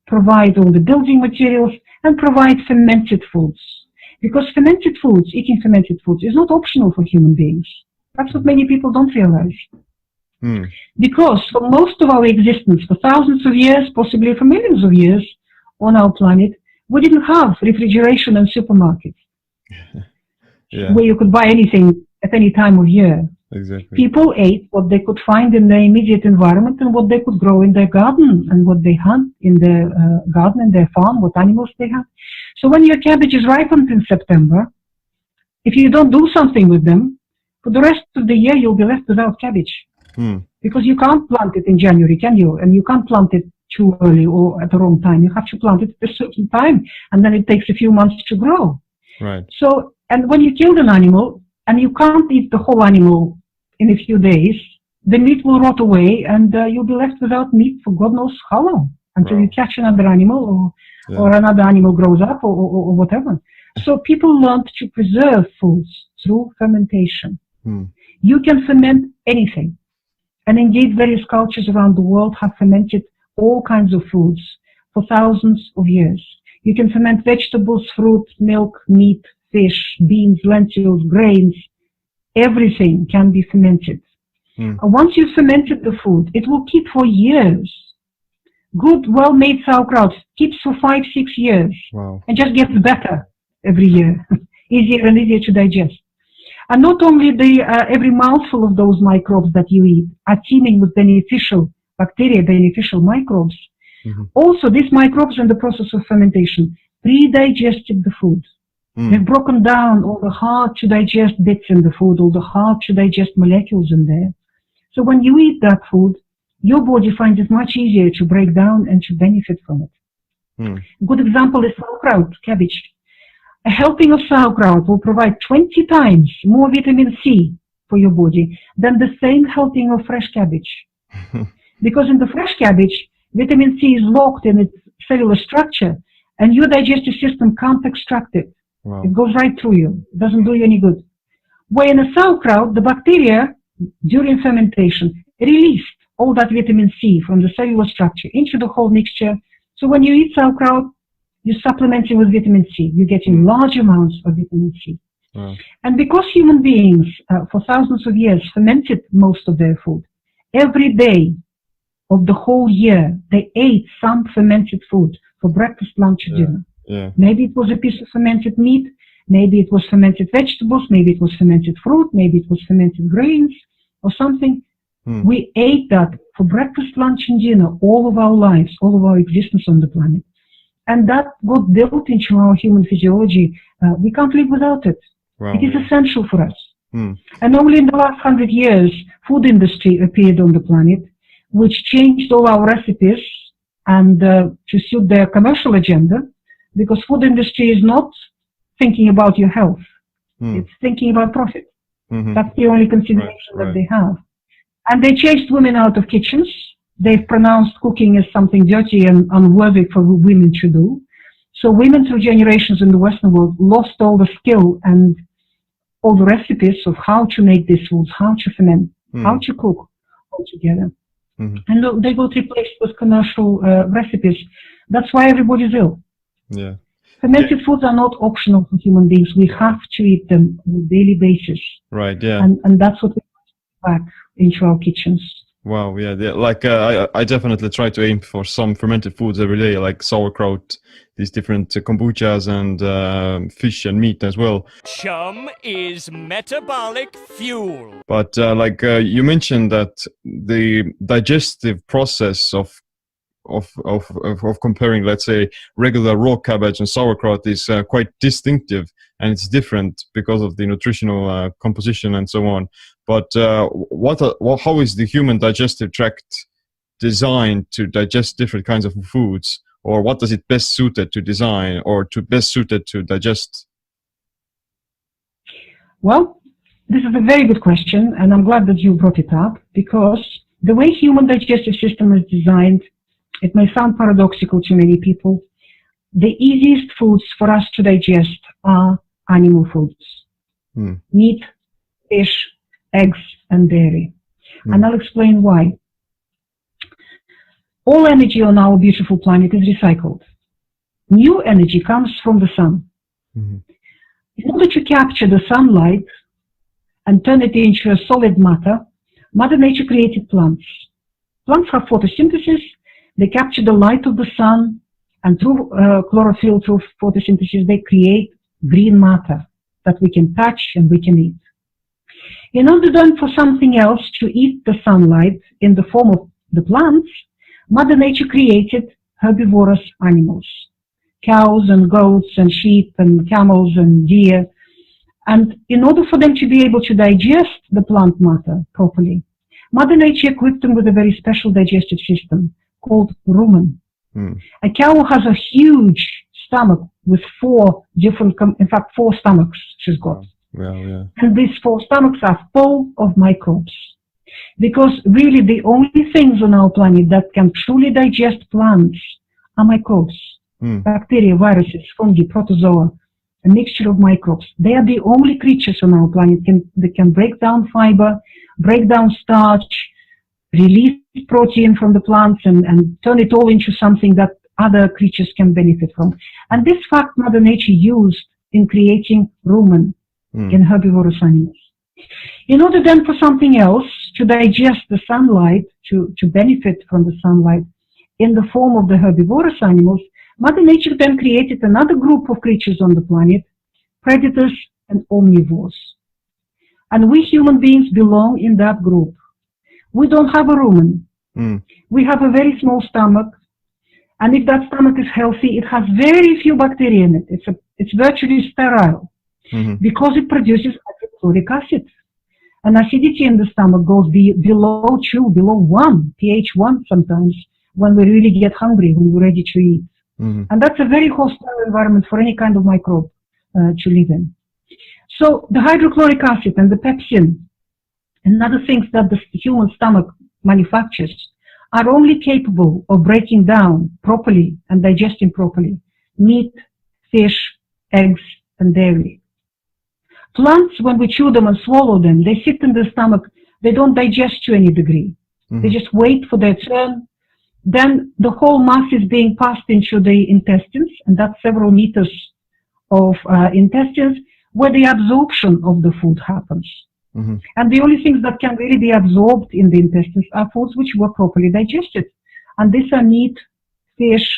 provide all the building materials, and provide fermented foods. Because eating fermented foods is not optional for human beings. That's what many people don't realize. Because for most of our existence, for thousands of years, possibly for millions of years on our planet, we didn't have refrigeration and supermarkets where you could buy anything at any time of year. Exactly. People ate what they could find in their immediate environment and what they could grow in their garden and what they hunt in their garden and their farm, what animals they had. So when your cabbage is ripened in September, if you don't do something with them, for the rest of the year you'll be left without cabbage. Because you can't plant it in January, can you? And you can't plant it too early or at the wrong time. You have to plant it at a certain time, and then it takes a few months to grow. Right. So, and when you kill an animal, and you can't eat the whole animal in a few days, the meat will rot away, and you'll be left without meat for God knows how long, until you catch another animal, or another animal grows up, or whatever. So people learned to preserve foods through fermentation. You can ferment anything. And indeed, various cultures around the world have fermented all kinds of foods for thousands of years. You can ferment vegetables, fruit, milk, meat, fish, beans, lentils, grains. Everything can be fermented. Once you've fermented the food, it will keep for years. Good, well-made sauerkraut keeps for 5-6 years. Wow. And just gets better every year. Easier and easier to digest. And not only every mouthful of those microbes that you eat are teeming with beneficial bacteria, beneficial microbes. Also, these microbes in the process of fermentation pre-digested the food. They've broken down all the hard to digest bits in the food, all the hard to digest molecules in there. So when you eat that food, your body finds it much easier to break down and to benefit from it. A good example is sauerkraut, cabbage. A helping of sauerkraut will provide 20 times more vitamin C for your body than the same helping of fresh cabbage. Because in the fresh cabbage, vitamin C is locked in its cellular structure and your digestive system can't extract it. Wow. It goes right through you. It doesn't do you any good. Where in a sauerkraut, the bacteria, during fermentation, released all that vitamin C from the cellular structure into the whole mixture. So when you eat sauerkraut, you're supplementing with vitamin C. You're getting large amounts of vitamin C. Wow. And because human beings, for thousands of years, fermented most of their food, every day of the whole year, they ate some fermented food for breakfast, lunch, or dinner. Yeah. Maybe it was a piece of fermented meat, maybe it was fermented vegetables, maybe it was fermented fruit, maybe it was fermented grains or something. We ate that for breakfast, lunch, and dinner all of our lives, all of our existence on the planet. And that got built into our human physiology. We can't live without it. Wow. It is essential for us. And only in the last 100 years, food industry appeared on the planet, which changed all our recipes and to suit their commercial agenda, because food industry is not thinking about your health. It's thinking about profit. That's the only consideration that they have. And they chased women out of kitchens. They've pronounced cooking as something dirty and unworthy for women to do. So women through generations in the Western world lost all the skill and all the recipes of how to make these foods, how to ferment, how to cook altogether. And they got replaced with commercial recipes. That's why everybody's ill. Yeah. Fermented foods are not optional for human beings. We have to eat them on a daily basis. Right, yeah. And that's what we back into our kitchens. Wow, yeah. Like I definitely try to aim for some fermented foods every day, like sauerkraut, these different kombuchas and fish and meat as well. Chum is metabolic fuel. But you mentioned that the digestive process of comparing, let's say, regular raw cabbage and sauerkraut is quite distinctive, and it's different because of the nutritional composition and so on. But how is the human digestive tract designed to digest different kinds of foods, or what does it best suited to design or to best suited to digest? Well, this is a very good question, and I'm glad that you brought it up, because the way human digestive system is designed, it may sound paradoxical to many people. The easiest foods for us to digest are animal foods. Meat, fish, eggs, and dairy. And I'll explain why. All energy on our beautiful planet is recycled. New energy comes from the sun. In order to capture the sunlight and turn it into a solid matter, Mother Nature created plants. Plants have photosynthesis. They capture the light of the sun, and through chlorophyll, through photosynthesis, they create green matter that we can touch and we can eat. In order then for something else to eat the sunlight in the form of the plants, Mother Nature created herbivorous animals, cows and goats and sheep and camels and deer. And in order for them to be able to digest the plant matter properly, Mother Nature equipped them with a very special digestive system called rumen. A cow has a huge stomach with four stomachs she's got. Yeah. And these four stomachs are full of microbes. Because really the only things on our planet that can truly digest plants are microbes. Bacteria, viruses, fungi, protozoa, a mixture of microbes. They are the only creatures on our planet that can break down fiber, break down starch, release protein from the plants and turn it all into something that other creatures can benefit from. And this fact Mother Nature used in creating rumen in herbivorous animals. In order then for something else to digest the sunlight, to benefit from the sunlight in the form of the herbivorous animals, Mother Nature then created another group of creatures on the planet, predators and omnivores. And we human beings belong in that group. We don't have a rumen. We have a very small stomach, and if that stomach is healthy, it has very few bacteria in it. It's virtually sterile because it produces hydrochloric acid. And acidity in the stomach goes below 2, below 1, pH 1 sometimes, when we really get hungry, when we're ready to eat. And that's a very hostile environment for any kind of microbe to live in. So the hydrochloric acid and the pepsin and other things that the human stomach manufactures are only capable of breaking down properly and digesting properly meat, fish, eggs, and dairy. Plants, when we chew them and swallow them, they sit in the stomach. They don't digest to any degree. They just wait for their turn. Then the whole mass is being passed into the intestines, and that's several meters of intestines, where the absorption of the food happens. And the only things that can really be absorbed in the intestines are foods which were properly digested. And these are meat, fish,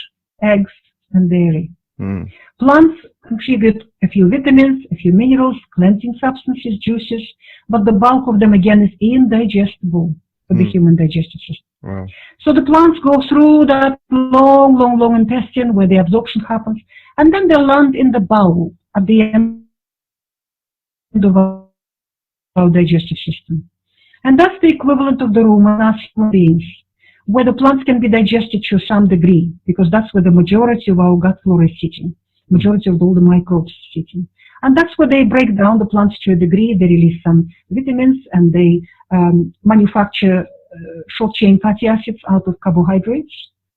eggs, and dairy. Plants contribute a few vitamins, a few minerals, cleansing substances, juices, but the bulk of them, again, is indigestible for the human digestive system. Wow. So the plants go through that long intestine where the absorption happens, and then they land in the bowel at the end of our digestive system. And that's the equivalent of the rumen as human beings, where the plants can be digested to some degree, because that's where the majority of our gut flora is sitting, majority of all the microbes sitting. And that's where they break down the plants to a degree. They release some vitamins, and they manufacture short-chain fatty acids out of carbohydrates,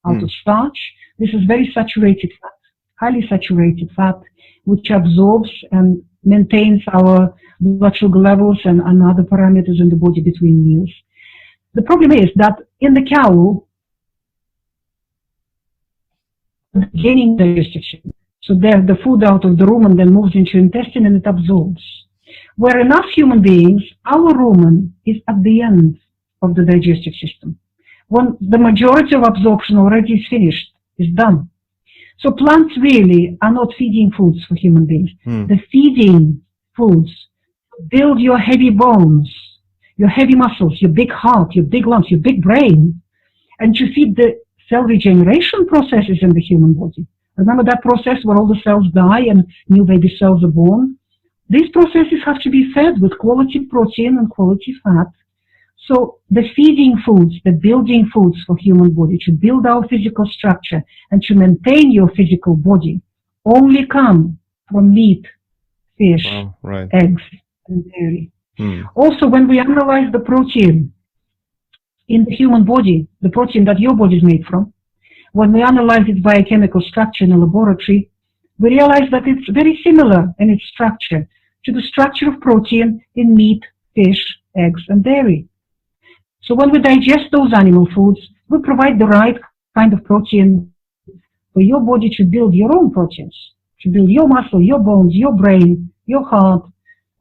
out of starch. This is very saturated fat, highly saturated fat, which absorbs and maintains our blood sugar levels and other parameters in the body between meals. The problem is that in the cow, gaining digestion. So there, the food out of the rumen then moves into intestine and it absorbs. Where in us human beings, our rumen is at the end of the digestive system. When the majority of absorption already is finished, is done. So plants really are not feeding foods for human beings. The feeding foods build your heavy bones, your heavy muscles, your big heart, your big lungs, your big brain, and to feed the cell regeneration processes in the human body. Remember that process where all the cells die and new baby cells are born? These processes have to be fed with quality protein and quality fat. So the feeding foods, the building foods for human body, to build our physical structure and to maintain your physical body, only come from meat, fish, eggs, and dairy. Also, when we analyze the protein in the human body, the protein that your body is made from, when we analyze its biochemical structure in a laboratory, we realize that it's very similar in its structure to the structure of protein in meat, fish, eggs, and dairy. So when we digest those animal foods, we provide the right kind of protein for your body to build your own proteins, to build your muscle, your bones, your brain, your heart,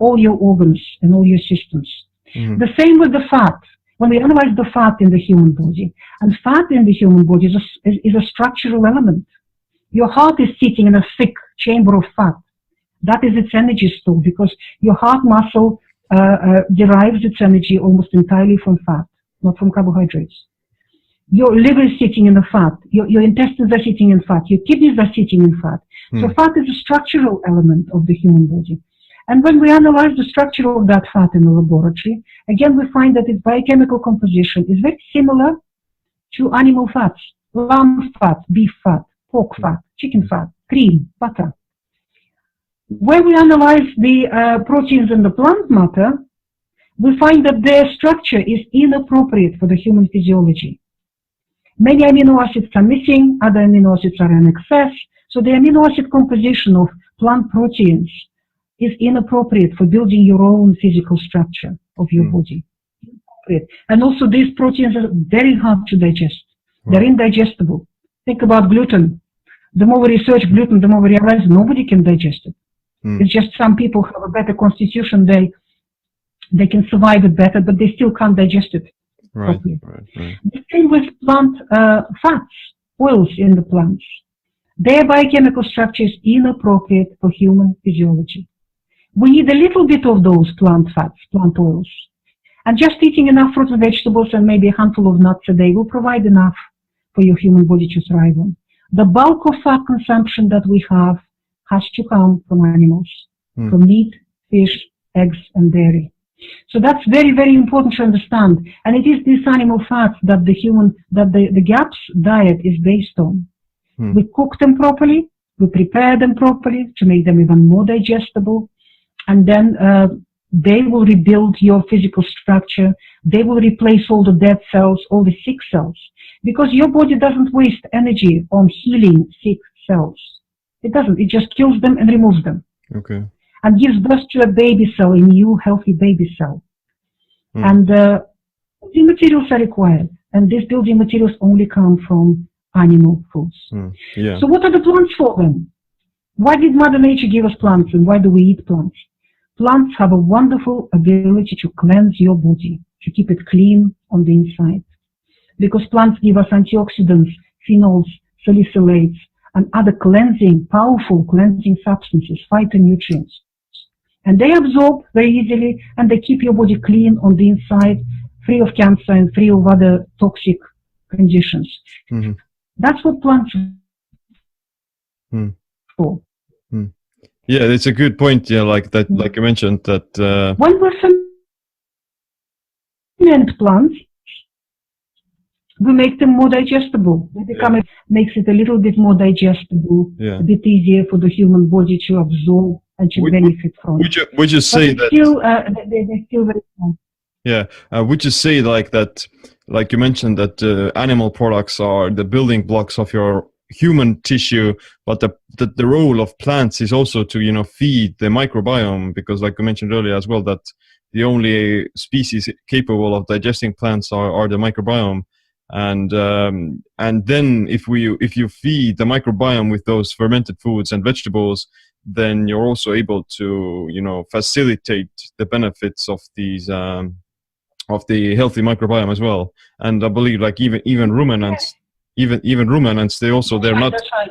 all your organs and all your systems. The same with the fat. When we analyze the fat in the human body, and fat in the human body is a structural element. Your heart is sitting in a thick chamber of fat. That is its energy store, because your heart muscle derives its energy almost entirely from fat, not from carbohydrates. Your liver is sitting in the fat. Your intestines are sitting in fat. Your kidneys are sitting in fat. So fat is a structural element of the human body. And when we analyze the structure of that fat in the laboratory, again, we find that its biochemical composition is very similar to animal fats: lamb fat, beef fat, pork fat, chicken fat, cream, butter. When we analyze the proteins in the plant matter, we find that their structure is inappropriate for the human physiology. Many amino acids are missing, other amino acids are in excess, so the amino acid composition of plant proteins is inappropriate for building your own physical structure of your body. And also these proteins are very hard to digest. They're indigestible. Think about gluten. The more we research gluten, the more we realize nobody can digest it. It's just some people have a better constitution, they can survive it better, but they still can't digest it properly. The same with plant fats, oils in the plants. Their biochemical structure is inappropriate for human physiology. We need a little bit of those plant fats, plant oils. And just eating enough fruits and vegetables and maybe a handful of nuts a day will provide enough for your human body to thrive on. The bulk of fat consumption that we have has to come from animals, from meat, fish, eggs, and dairy. So that's very, very important to understand. And it is these animal fats that the GAPS diet is based on. We cook them properly, we prepare them properly to make them even more digestible, and then they will rebuild your physical structure. They will replace all the dead cells, all the sick cells, because your body doesn't waste energy on healing sick cells. It doesn't. It just kills them and removes them. Okay. And gives birth to a baby cell, a new healthy baby cell. And building materials are required, and these building materials only come from animal foods. Yeah. So what are the plants for then? Why did Mother Nature give us plants, and why do we eat plants? Plants have a wonderful ability to cleanse your body, to keep it clean on the inside. Because plants give us antioxidants, phenols, salicylates, and other cleansing, powerful cleansing substances, phytonutrients. And they absorb very easily, and they keep your body clean on the inside, free of cancer and free of other toxic conditions. That's what plants are for. Yeah, it's a good point. Yeah, like that, like you mentioned that. When we ferment plants, we make them more digestible. They become makes it a little bit more digestible, a bit easier for the human body to absorb and to benefit from. Would you say that? Still, they're still very strong. Yeah. Would you say like that? Like you mentioned that animal products are the building blocks of your human tissue, but the role of plants is also to feed the microbiome, because like you mentioned earlier as well, that the only species capable of digesting plants are the microbiome. And then if you feed the microbiome with those fermented foods and vegetables, then you're also able to facilitate the benefits of these of the healthy microbiome as well. And I believe like even ruminants, even ruminants, they're not. That's right.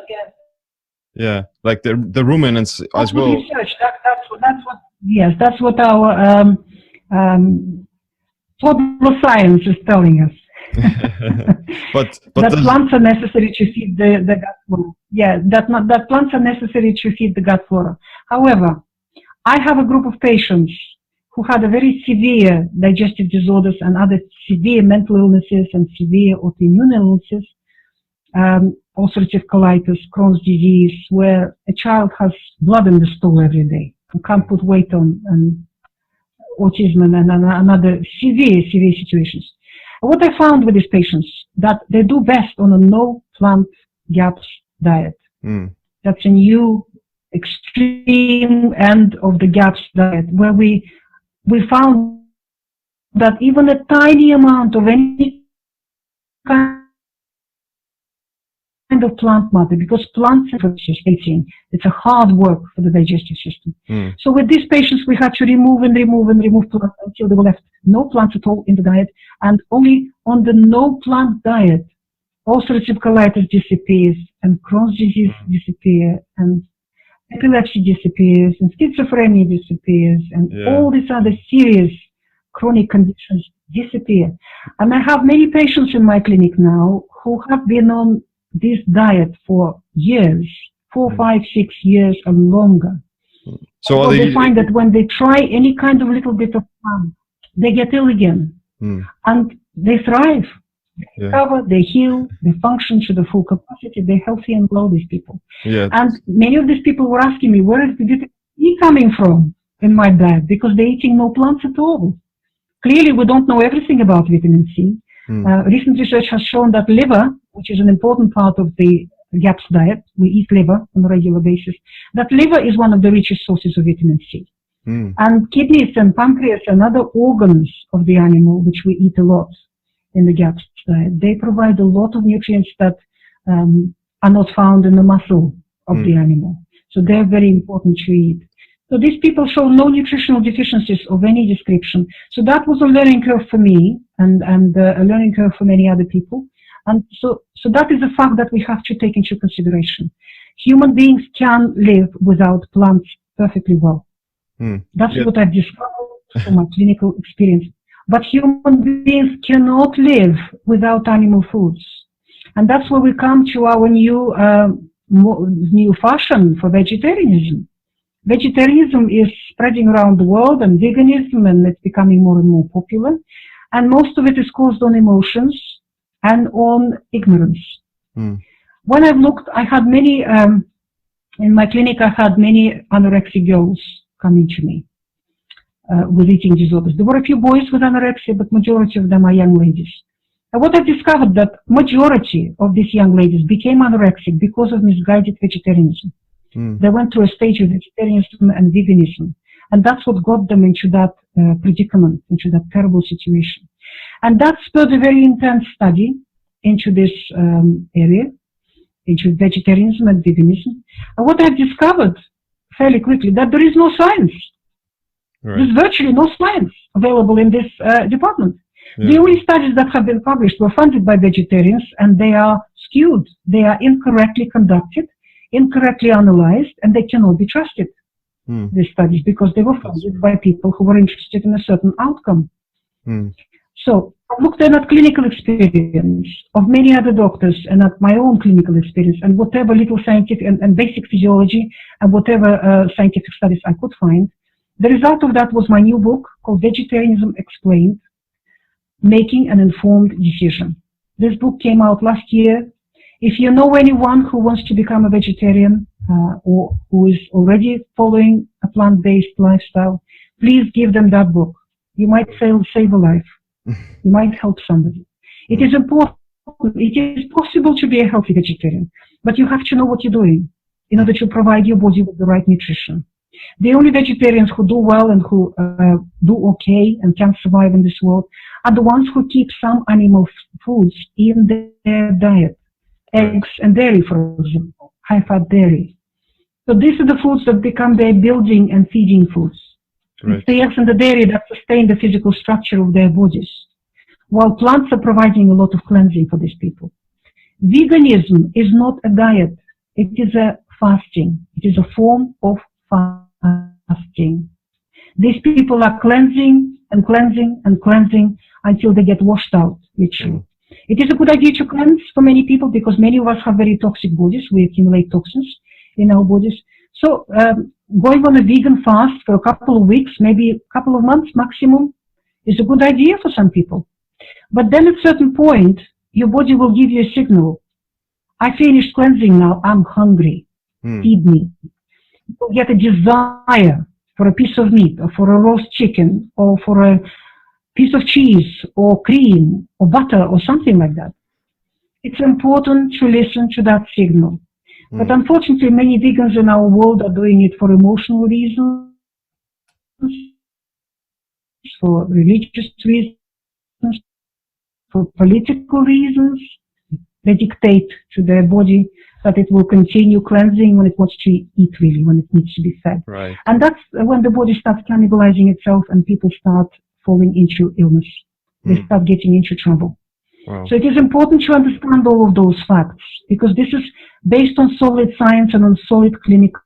Yeah, like the ruminants as well. Research. That's what our toddler science is telling us. but that plants are necessary to feed the gut flora. Yeah, that plants are necessary to feed the gut flora. However, I have a group of patients who had a very severe digestive disorders and other severe mental illnesses and severe autoimmune illnesses, ulcerative colitis, Crohn's disease, where a child has blood in the stool every day and can't put weight on, and autism and other severe situations. What I found with these patients, that they do best on a no plant GAPS diet. That's a new extreme end of the GAPS diet, where we found that even a tiny amount of any kind of plant matter, because plants are eating, it's a hard work for the digestive system. So with these patients, we had to remove plants until they were left no plants at all in the diet, and only on the no plant diet, ulcerative colitis disappears, and Crohn's disease disappears, and epilepsy disappears, and schizophrenia disappears, and all these other serious chronic conditions disappear. And I have many patients in my clinic now who have been on this diet for years, 4, 5, 6 years and longer. So they find that when they try any kind of little bit of plant, they get ill again, and they thrive. They recover, they heal, they function to the full capacity, they're healthy and well, these people. And many of these people were asking me, where is the vitamin C coming from in my diet? Because they're eating no plants at all. Clearly, we don't know everything about vitamin C. Recent research has shown that liver, which is an important part of the GAPS diet, we eat liver on a regular basis, that liver is one of the richest sources of vitamin C. And kidneys and pancreas and other organs of the animal, which we eat a lot in the GAPS diet, they provide a lot of nutrients that are not found in the muscle of the animal. So they're very important to eat. So these people show no nutritional deficiencies of any description. So that was a learning curve for me, and a learning curve for many other people. And so that is a fact that we have to take into consideration. Human beings can live without plants perfectly well. That's what I've discovered from my clinical experience. But human beings cannot live without animal foods. And that's where we come to our new fashion for vegetarianism. vegetarianism is spreading around the world, and veganism, and it's becoming more and more popular. And most of it is caused on emotions and on ignorance. When I've looked, I had many, in my clinic, I had many anorexic girls coming to me with eating disorders. There were a few boys with anorexia, but majority of them are young ladies. And what I've discovered that majority of these young ladies became anorexic because of misguided vegetarianism. They went through a stage of vegetarianism and veganism. And that's what got them into that predicament, into that terrible situation. And that spurred a very intense study into this area, into vegetarianism and veganism. And what I've discovered fairly quickly, that there is no science. Right. There's virtually no science available in this department. The only studies that have been published were funded by vegetarians, and they are skewed. They are incorrectly conducted, incorrectly analyzed, and they cannot be trusted, these studies, because they were funded by people who were interested in a certain outcome. So I looked at clinical experience of many other doctors and at my own clinical experience, and whatever little scientific and basic physiology and whatever scientific studies I could find. The result of that was my new book called Vegetarianism Explained, Making an Informed Decision. This book came out last year. If you know anyone who wants to become a vegetarian or who is already following a plant-based lifestyle, please give them that book. You might save a life. You might help somebody. It is important. It is possible to be a healthy vegetarian, but you have to know what you're doing in order to provide your body with the right nutrition. The only vegetarians who do well and who do okay and can survive in this world are the ones who keep some animal foods in their diet. Eggs and dairy, for example, high-fat dairy. So these are the foods that become their building and feeding foods. Right. It's the eggs and the dairy that sustain the physical structure of their bodies, while plants are providing a lot of cleansing for these people. Veganism is not a diet. It is a fasting. It is a form of fasting. These people are cleansing and cleansing and cleansing until they get washed out, literally. It is a good idea to cleanse for many people because many of us have very toxic bodies. We accumulate toxins in our bodies. So going on a vegan fast for a couple of weeks, maybe a couple of months maximum, is a good idea for some people. But then at a certain point, your body will give you a signal. I finished cleansing now. I'm hungry. Feed me. You'll get a desire for a piece of meat or for a roast chicken or for a piece of cheese or cream or butter or something like that. It's important to listen to that signal. But unfortunately, many vegans in our world are doing it for emotional reasons, for religious reasons, for political reasons. They dictate to their body that it will continue cleansing when it wants to eat, really, when it needs to be fed. Right. And that's when the body starts cannibalizing itself and people start falling into illness. They start getting into trouble. Wow. So it is important to understand all of those facts because this is based on solid science and on solid clinical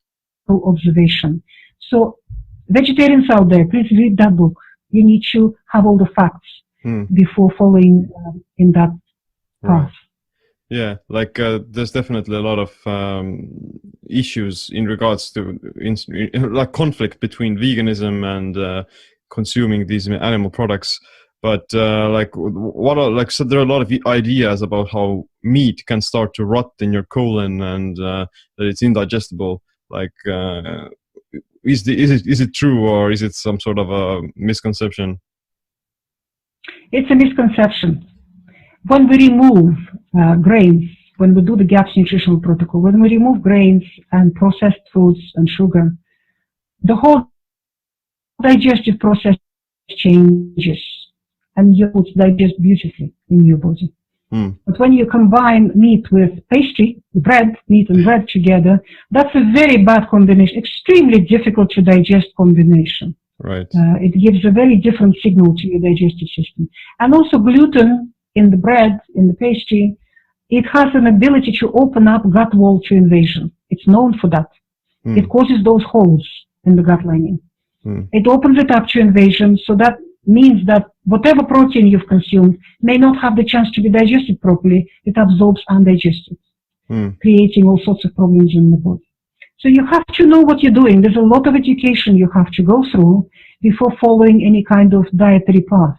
observation. So vegetarians out there, please read that book. You need to have all the facts before following in that path. Yeah, like there's definitely a lot of issues in regards to like conflict between veganism and consuming these animal products. But like, what are like? So there are a lot of ideas about how meat can start to rot in your colon and that it's indigestible. Like, is it true or is it some sort of a misconception? It's a misconception. When we remove grains, when we do the GAPS nutritional protocol, when we remove grains and processed foods and sugar, the whole digestive process changes. And your foods digest beautifully in your body. But when you combine meat with pastry, bread, meat and bread together, that's a very bad combination, extremely difficult to digest combination. Right. It gives a very different signal to your digestive system. And also gluten in the bread, in the pastry, it has an ability to open up gut wall to invasion. It's known for that. It causes those holes in the gut lining. It opens it up to invasion, so that means that whatever protein you've consumed may not have the chance to be digested properly. It absorbs undigested, creating all sorts of problems in the body. So you have to know what you're doing. There's a lot of education you have to go through before following any kind of dietary path.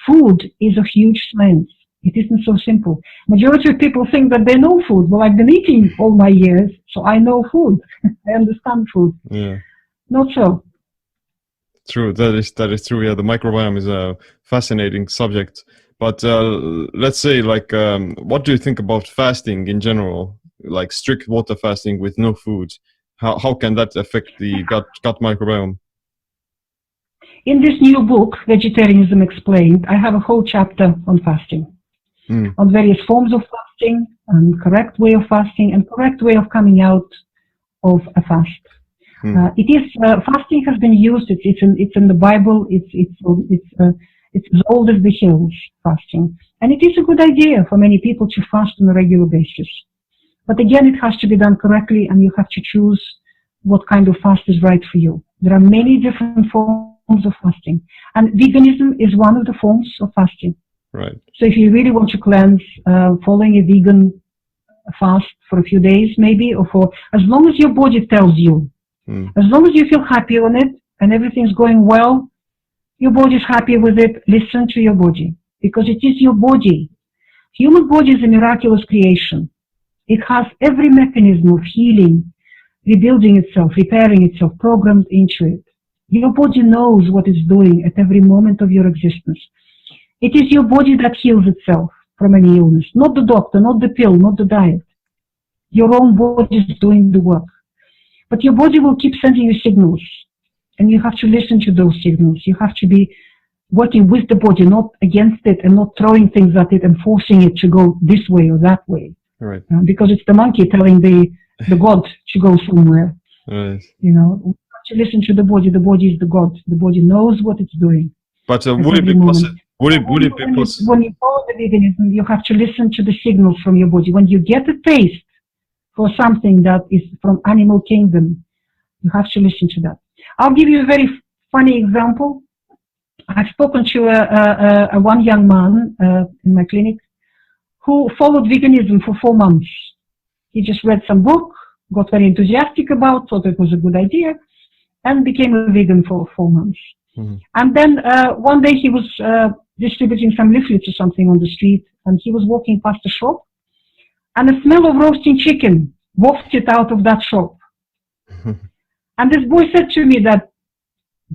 Food is a huge science. It isn't so simple. Majority of people think that they know food. Well, I've been eating all my years, so I know food. I understand food. Yeah. Not so. True. That is true. Yeah, the microbiome is a fascinating subject. But let's say, like, what do you think about fasting in general? Like strict water fasting with no food. How can that affect the gut microbiome? In this new book, Vegetarianism Explained, I have a whole chapter on fasting, on various forms of fasting, and correct way of fasting, and correct way of coming out of a fast. Fasting has been used. It's in the Bible. It's as old as the hills. Fasting, and it is a good idea for many people to fast on a regular basis. But again, it has to be done correctly, and you have to choose what kind of fast is right for you. There are many different forms of fasting, and veganism is one of the forms of fasting. Right. So if you really want to cleanse, following a vegan fast for a few days, maybe, or for as long as your body tells you, as long as you feel happy on it and everything's going well, your body is happy with it. Listen to your body, because it is your body. Human body is a miraculous creation. It has every mechanism of healing, rebuilding itself, repairing itself, programmed into it. Your body knows what it's doing at every moment of your existence. It is your body that heals itself from any illness, not the doctor, not the pill, not the diet. Your own body is doing the work. But your body will keep sending you signals, and you have to listen to those signals. You have to be working with the body, not against it, and not throwing things at it and forcing it to go this way or that way. Right. Because it's the monkey telling the god to go somewhere. Right. You know, you have to listen to the body. The body is the god. The body knows what it's doing. But would it be possible? Would it be possible? When you follow the veganism, you have to listen to the signals from your body. When you get a taste for something that is from animal kingdom, you have to listen to that. I'll give you a very funny example. I've spoken to a one young man in my clinic who followed veganism for 4 months. He just read some book, got very enthusiastic about, thought it was a good idea, and became a vegan for 4 months. And then one day he was distributing some leaflets or something on the street, and he was walking past a shop, and the smell of roasting chicken wafted out of that shop. And this boy said to me that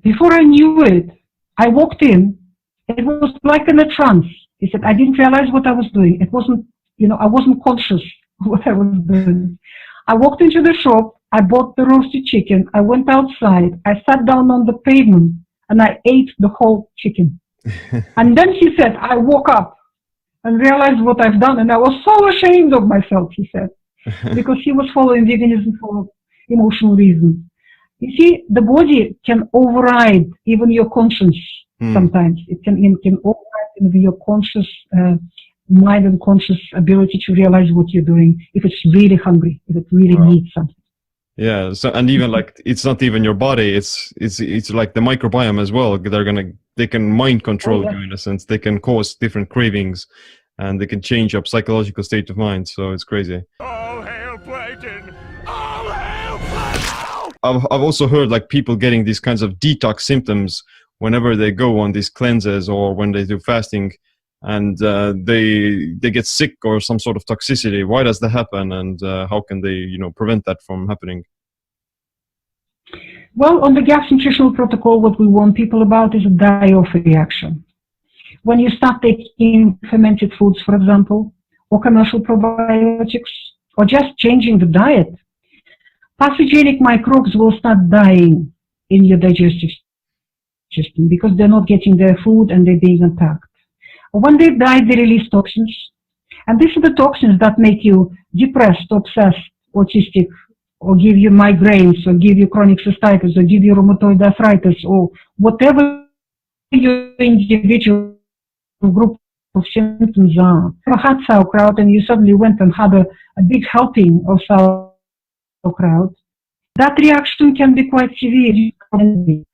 before I knew it, I walked in, it was like in a trance. He said, I didn't realize what I was doing. It wasn't, I wasn't conscious of what I was doing. I walked into the shop, I bought the roasted chicken, I went outside, I sat down on the pavement, and I ate the whole chicken. And then he said, I woke up and realized what I've done, and I was so ashamed of myself, he said, because he was following veganism for emotional reasons. You see, the body can override even your conscience sometimes. It can override your conscious mind and conscious ability to realize what you're doing if it's really hungry, if it really needs something. Yeah, so and even like it's not even your body; it's like the microbiome as well. They can mind control you in a sense. They can cause different cravings, and they can change your psychological state of mind. So it's crazy. All hail Platon! All hail Platon! I've also heard like people getting these kinds of detox symptoms whenever they go on these cleanses or when they do fasting, and they get sick or some sort of toxicity. Why does that happen, and how can they prevent that from happening? Well, on the GAPS nutritional protocol, what we warn people about is a die-off reaction. When you start taking fermented foods, for example, or commercial probiotics, or just changing the diet, pathogenic microbes will start dying in your digestive system because they're not getting their food and they're being attacked. When they die, they release toxins. And these are the toxins that make you depressed, obsessed, autistic, or give you migraines, or give you chronic cystitis, or give you rheumatoid arthritis, or whatever your individual group of symptoms are. If you had sauerkraut and you suddenly went and had a big helping of sauerkraut, that reaction can be quite severe.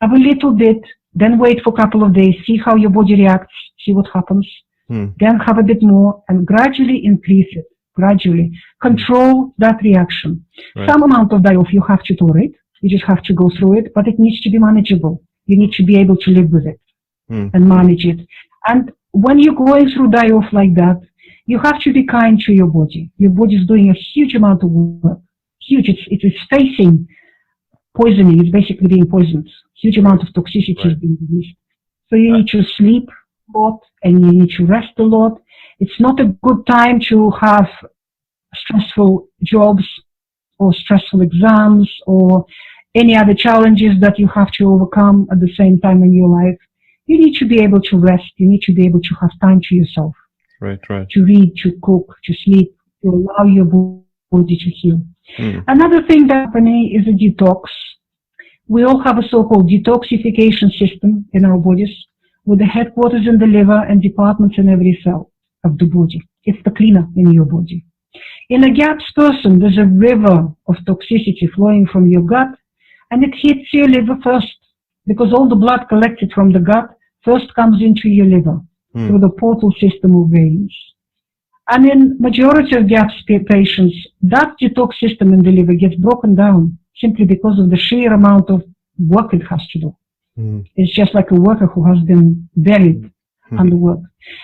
Have a little bit, then wait for a couple of days, see how your body reacts, see what happens, then have a bit more, and gradually increase it. gradually. Control that reaction. Right. Some amount of die-off you have to tolerate. You just have to go through it, but it needs to be manageable. You need to be able to live with it and manage it. And when you're going through die-off like that, you have to be kind to your body. Your body is doing a huge amount of work. Huge. It is facing poisoning. It's basically being poisoned. Huge amount of toxicity is being released. So you need to sleep a lot and you need to rest a lot. It's not a good time to have stressful jobs or stressful exams or any other challenges that you have to overcome at the same time in your life. You need to be able to rest. You need to be able to have time to yourself. Right. To read, to cook, to sleep, to allow your body to heal. Another thing that's happening is a detox. We all have a so-called detoxification system in our bodies with the headquarters in the liver and departments in every cell of the body. It's the cleaner in your body. In a GAPS person, there's a river of toxicity flowing from your gut, and it hits your liver first because all the blood collected from the gut first comes into your liver through the portal system of veins. And in majority of GAPS patients, that detox system in the liver gets broken down simply because of the sheer amount of work it has to do. It's just like a worker who has been buried under work.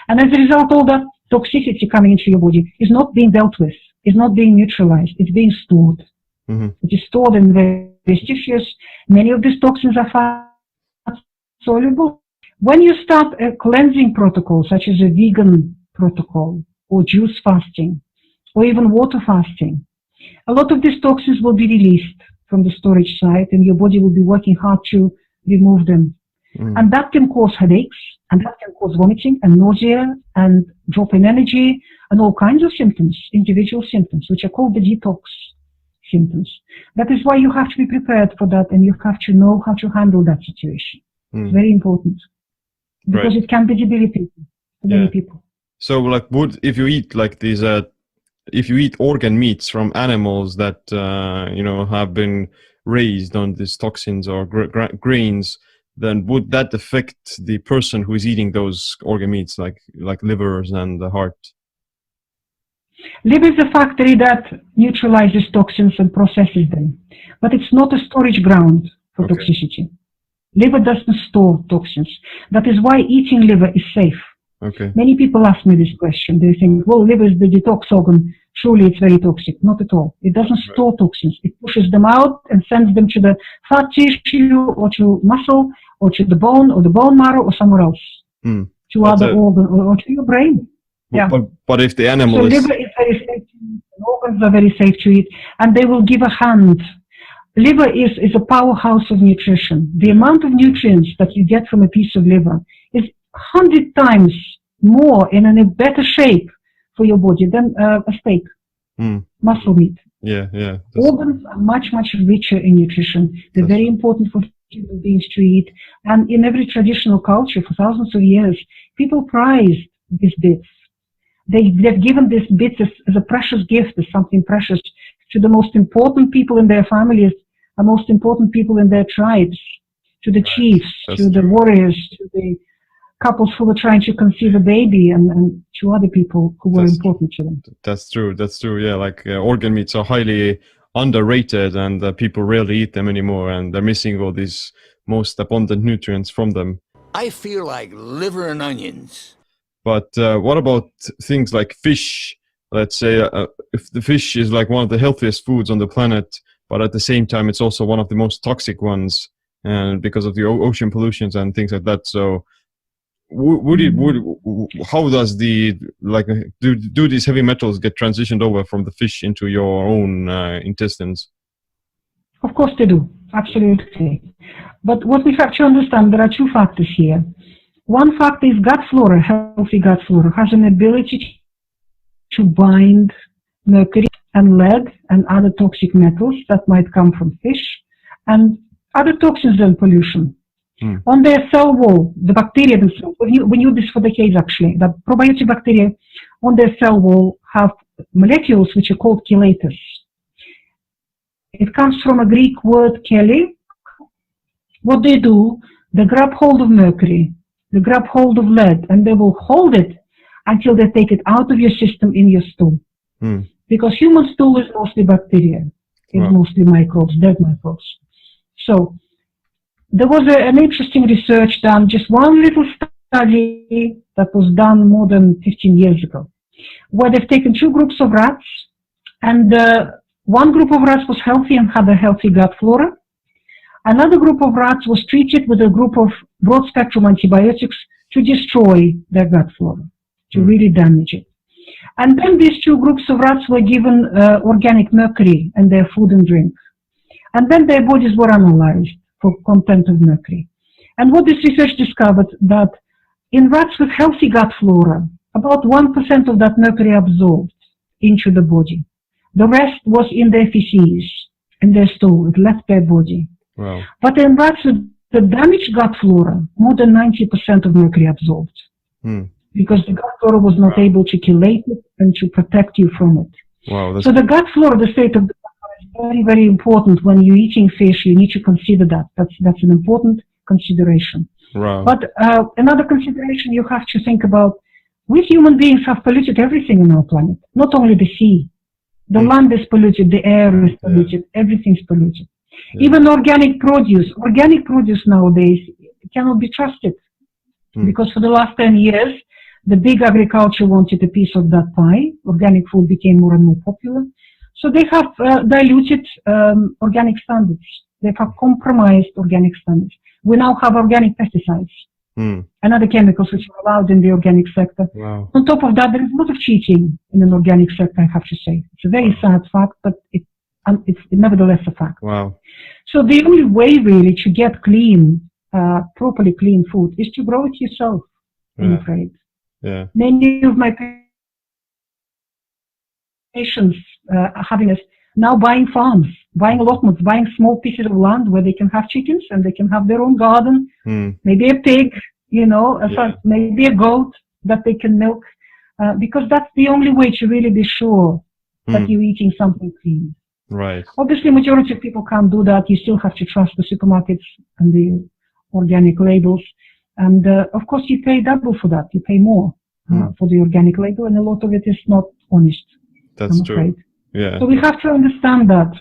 And as a result, all that toxicity coming into your body is not being dealt with, is not being neutralized, it's being stored. It is stored in various tissues. Many of these toxins are fat soluble. When you start a cleansing protocol, such as a vegan protocol, or juice fasting, or even water fasting, a lot of these toxins will be released from the storage site, and your body will be working hard to remove them. And that can cause headaches, and that can cause vomiting and nausea and drop in energy and all kinds of symptoms, individual symptoms, which are called the detox symptoms. That is why you have to be prepared for that, and you have to know how to handle that situation. It's very important because it can be debilitating for many people. So, like, if you eat like these, if you eat organ meats from animals that have been raised on these toxins or grains, then would that affect the person who is eating those organ meats, like livers and the heart? Liver is a factory that neutralizes toxins and processes them, but it's not a storage ground for toxicity. Liver doesn't store toxins. That is why eating liver is safe. Many people ask me this question. They think, well, liver is the detox organ. Surely it's very toxic. Not at all. It doesn't store toxins. It pushes them out and sends them to the fat tissue or to muscle or to the bone or the bone marrow or somewhere else, to other organ or to your brain. But if the animal is... liver is very safe to eat, and organs are very safe to eat, and they will give a hand. Liver is a powerhouse of nutrition. The amount of nutrients that you get from a piece of liver is 100 times more and in a better shape for your body than a steak, muscle meat. Organs are much, much richer in nutrition. They're very important for human beings to eat. And in every traditional culture for thousands of years, people prized these bits. They've given these bits as a precious gift, as something precious to the most important people in their families, the most important people in their tribes, to the chiefs, to the warriors, to the couples who were trying to conceive a baby, and to other people who were important to them. That's true. Yeah, like organ meats are highly underrated, and people rarely eat them anymore, and they're missing all these most abundant nutrients from them. I feel like liver and onions. But what about things like fish? Let's say if the fish is like one of the healthiest foods on the planet, but at the same time it's also one of the most toxic ones, and because of the ocean pollutions and things like that. So how does do these heavy metals get transitioned over from the fish into your own intestines? Of course they do, absolutely. But what we have to understand, there are two factors here. One factor is gut flora. Healthy gut flora has an ability to bind mercury and lead and other toxic metals that might come from fish and other toxins and pollution. On their cell wall, the bacteria themselves, we knew this for decades actually, the probiotic bacteria on their cell wall have molecules which are called chelators. It comes from a Greek word chele. What they do, they grab hold of mercury, they grab hold of lead, and they will hold it until they take it out of your system in your stool. Because human stool is mostly bacteria. It's mostly microbes, dead microbes. So there was an interesting research done, just one little study that was done more than 15 years ago, where they've taken two groups of rats, and one group of rats was healthy and had a healthy gut flora. Another group of rats was treated with a group of broad-spectrum antibiotics to destroy their gut flora, to really damage it. And then these two groups of rats were given organic mercury in their food and drink. And then their bodies were analyzed for content of mercury. And what this research discovered, that in rats with healthy gut flora, about 1% of that mercury absorbed into the body. The rest was in their feces, in their stool. It left their body. Wow. But in rats with the damaged gut flora, more than 90% of mercury absorbed. Because the gut flora was not able to chelate it and to protect you from it. Wow, so the gut flora, the state of the gut flora, is very, very important. When you're eating fish, you need to consider that. That's an important consideration. Wow. But another consideration you have to think about, we human beings have polluted everything on our planet, not only the sea. The land is polluted, the air is polluted, everything's polluted. Even organic produce nowadays cannot be trusted. Because for the last 10 years, the big agriculture wanted a piece of that pie. Organic food became more and more popular. So they have diluted organic standards. They have compromised organic standards. We now have organic pesticides and other chemicals which are allowed in the organic sector. Wow. On top of that, there is a lot of cheating in an organic sector, I have to say. It's a very sad fact, but it's nevertheless a fact. Wow. So the only way really to get clean, properly clean food is to grow it yourself, I'm afraid. Yeah. Many of my patients are having us now buying farms, buying allotments, buying small pieces of land where they can have chickens and they can have their own garden, maybe a pig, maybe a goat that they can milk, because that's the only way to really be sure that you're eating something clean. Right. Obviously, majority of people can't do that. You still have to trust the supermarkets and the organic labels. And of course, you pay double for that. You pay more for the organic label, and a lot of it is not honest. That's true. Yeah. So we have to understand that.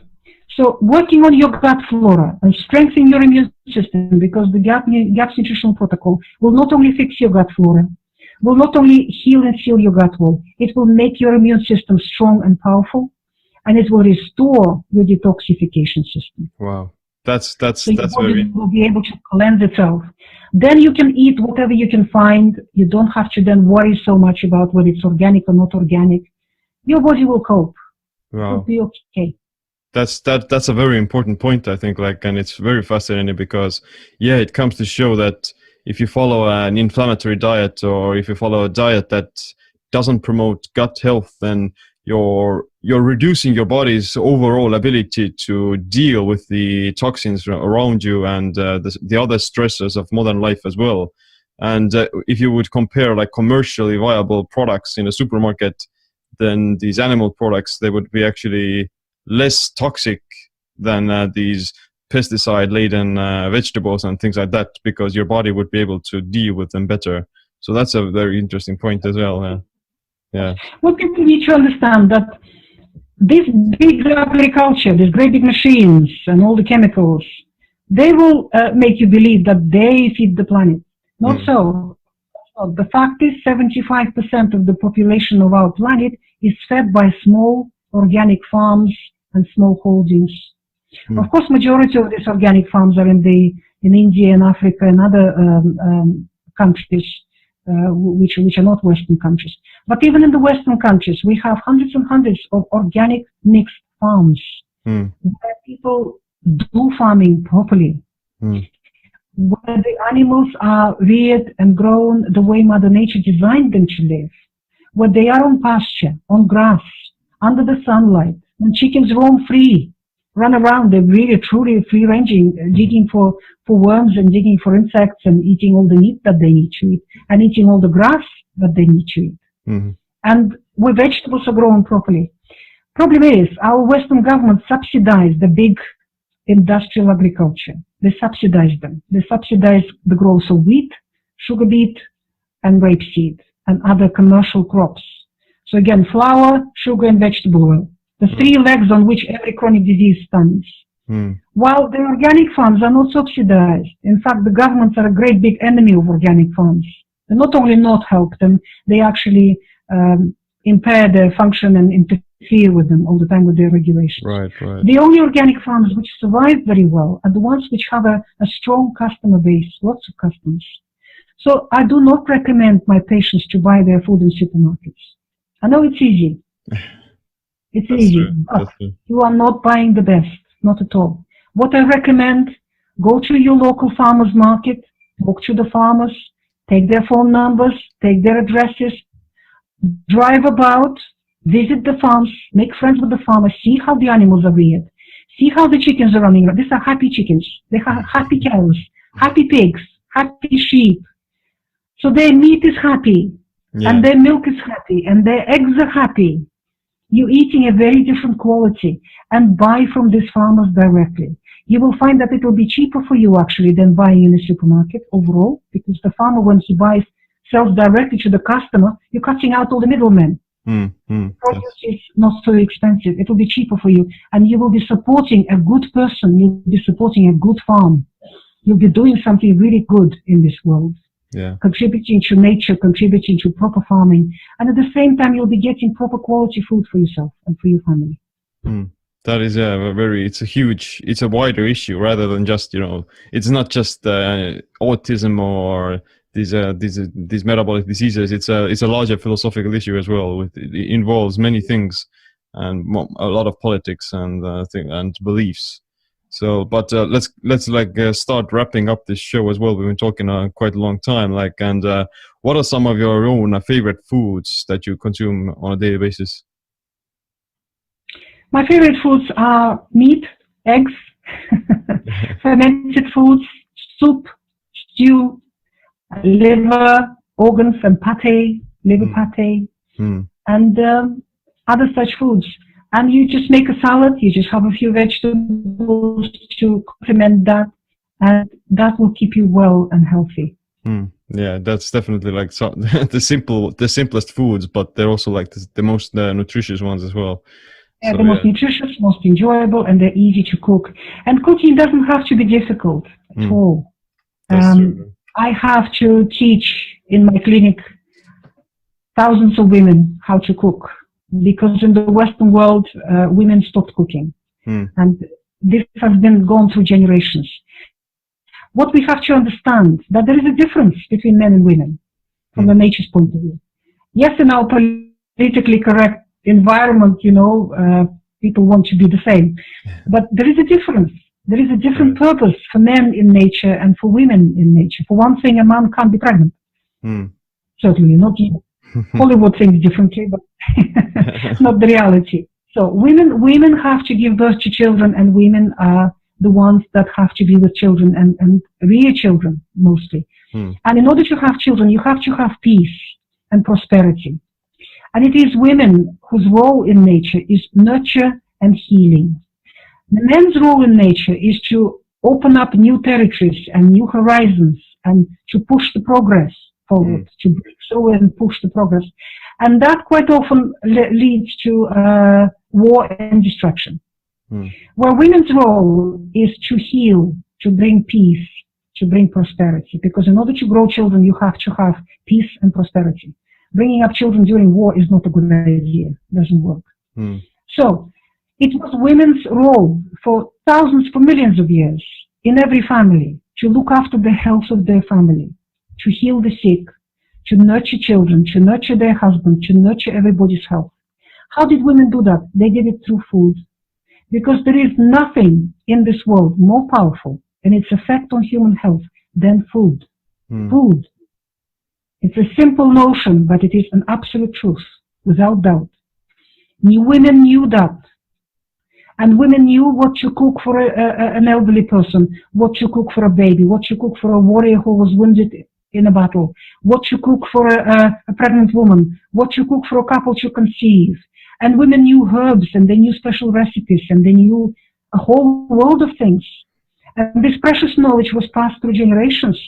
So working on your gut flora and strengthening your immune system, because the GAPS nutritional protocol will not only fix your gut flora, will not only heal and seal your gut wall, it will make your immune system strong and powerful, and it will restore your detoxification system. Wow. That's so your body will be able to cleanse itself. Then you can eat whatever you can find. You don't have to then worry so much about whether it's organic or not organic. Your body will cope. Wow. It'll be okay. That's a very important point, I think, and it's very fascinating because, it comes to show that if you follow an inflammatory diet, or if you follow a diet that doesn't promote gut health, then you're reducing your body's overall ability to deal with the toxins around you and the other stressors of modern life as well. And if you would compare like commercially viable products in a supermarket, then these animal products, they would be actually less toxic than these pesticide-laden vegetables and things like that, because your body would be able to deal with them better. So that's a very interesting point as well. Yeah. Well, people need to understand that this big agriculture, these great big machines and all the chemicals, they will make you believe that they feed the planet. Not so. The fact is 75% of the population of our planet is fed by small organic farms and small holdings. Of course, majority of these organic farms are in India and Africa and other countries, which are not Western countries. But even in the Western countries, we have hundreds and hundreds of organic mixed farms where people do farming properly, where the animals are reared and grown the way Mother Nature designed them to live, where they are on pasture, on grass, under the sunlight, and chickens roam free, run around. They're really, truly free-ranging, digging for worms and digging for insects and eating all the meat that they need to eat and eating all the grass that they need to eat. And where vegetables are grown properly. Problem is, our Western government subsidize the big industrial agriculture. They subsidize them. They subsidize the growth of wheat, sugar beet, and rapeseed, and other commercial crops. So again, flour, sugar, and vegetable oil. The three legs on which every chronic disease stands. While the organic farms are not subsidized. In fact, the governments are a great big enemy of organic farms. They not only not help them, they actually impair their function and interfere with them all the time with their regulations. Right. The only organic farms which survive very well are the ones which have a strong customer base, lots of customers. So I do not recommend my patients to buy their food in supermarkets. I know it's easy. It's easy, but you are not buying the best. Not at all. What I recommend, go to your local farmers market, talk to the farmers, take their phone numbers, take their addresses, drive about, visit the farms, make friends with the farmers, see how the animals are reared, see how the chickens are running. These are happy chickens. They have happy cows, happy pigs, happy sheep. So their meat is happy, and their milk is happy, and their eggs are happy. You're eating a very different quality, and buy from these farmers directly. You will find that it will be cheaper for you actually than buying in a supermarket overall, because the farmer, when he buys, sells directly to the customer, you're cutting out all the middlemen. Produce is not so expensive. It will be cheaper for you, and you will be supporting a good person. You'll be supporting a good farm. You'll be doing something really good in this world. Contributing to nature, contributing to proper farming, and at the same time you'll be getting proper quality food for yourself and for your family. That is it's a wider issue rather than just, it's not just autism or these metabolic diseases. It's a larger philosophical issue as well. It involves many things and a lot of politics and beliefs. So, but let's start wrapping up this show as well. We've been talking quite a long time. What are some of your own favorite foods that you consume on a daily basis? My favorite foods are meat, eggs, fermented foods, soup, stew, liver, organs, and liver pate, and other such foods. And you just make a salad, you just have a few vegetables to complement that, and that will keep you well and healthy. Yeah, that's definitely the simplest foods, but they're also the most nutritious ones as well. Yeah, the most nutritious, most enjoyable, and they're easy to cook. And cooking doesn't have to be difficult at all. I have to teach in my clinic thousands of women how to cook, because in the Western world, women stopped cooking. And this has been gone through generations. What we have to understand, that there is a difference between men and women from the nature's point of view. Yes, in our politically correct environment, people want to be the same. But there is a difference. There is a different purpose for men in nature and for women in nature. For one thing, a man can't be pregnant. Certainly not. Hollywood thinks differently, but not the reality. So women have to give birth to children, and women are the ones that have to be with children and rear children mostly. And in order to have children, you have to have peace and prosperity. And it is women whose role in nature is nurture and healing. The men's role in nature is to open up new territories and new horizons and to push the progress forward, to break through and push the progress. And that quite often leads to war and destruction. Where women's role is to heal, to bring peace, to bring prosperity. Because in order to grow children, you have to have peace and prosperity. Bringing up children during war is not a good idea. It doesn't work. So it was women's role for millions of years in every family to look after the health of their family, to heal the sick, to nurture children, to nurture their husband, to nurture everybody's health. How did women do that? They did it through food. Because there is nothing in this world more powerful in its effect on human health than food. Food. It's a simple notion, but it is an absolute truth, without doubt. Women knew that. And women knew what to cook for an elderly person, what to cook for a baby, what to cook for a warrior who was wounded in a battle, what to cook for a pregnant woman, what to cook for a couple to conceive. And women knew herbs, and they knew special recipes, and they knew a whole world of things. And this precious knowledge was passed through generations,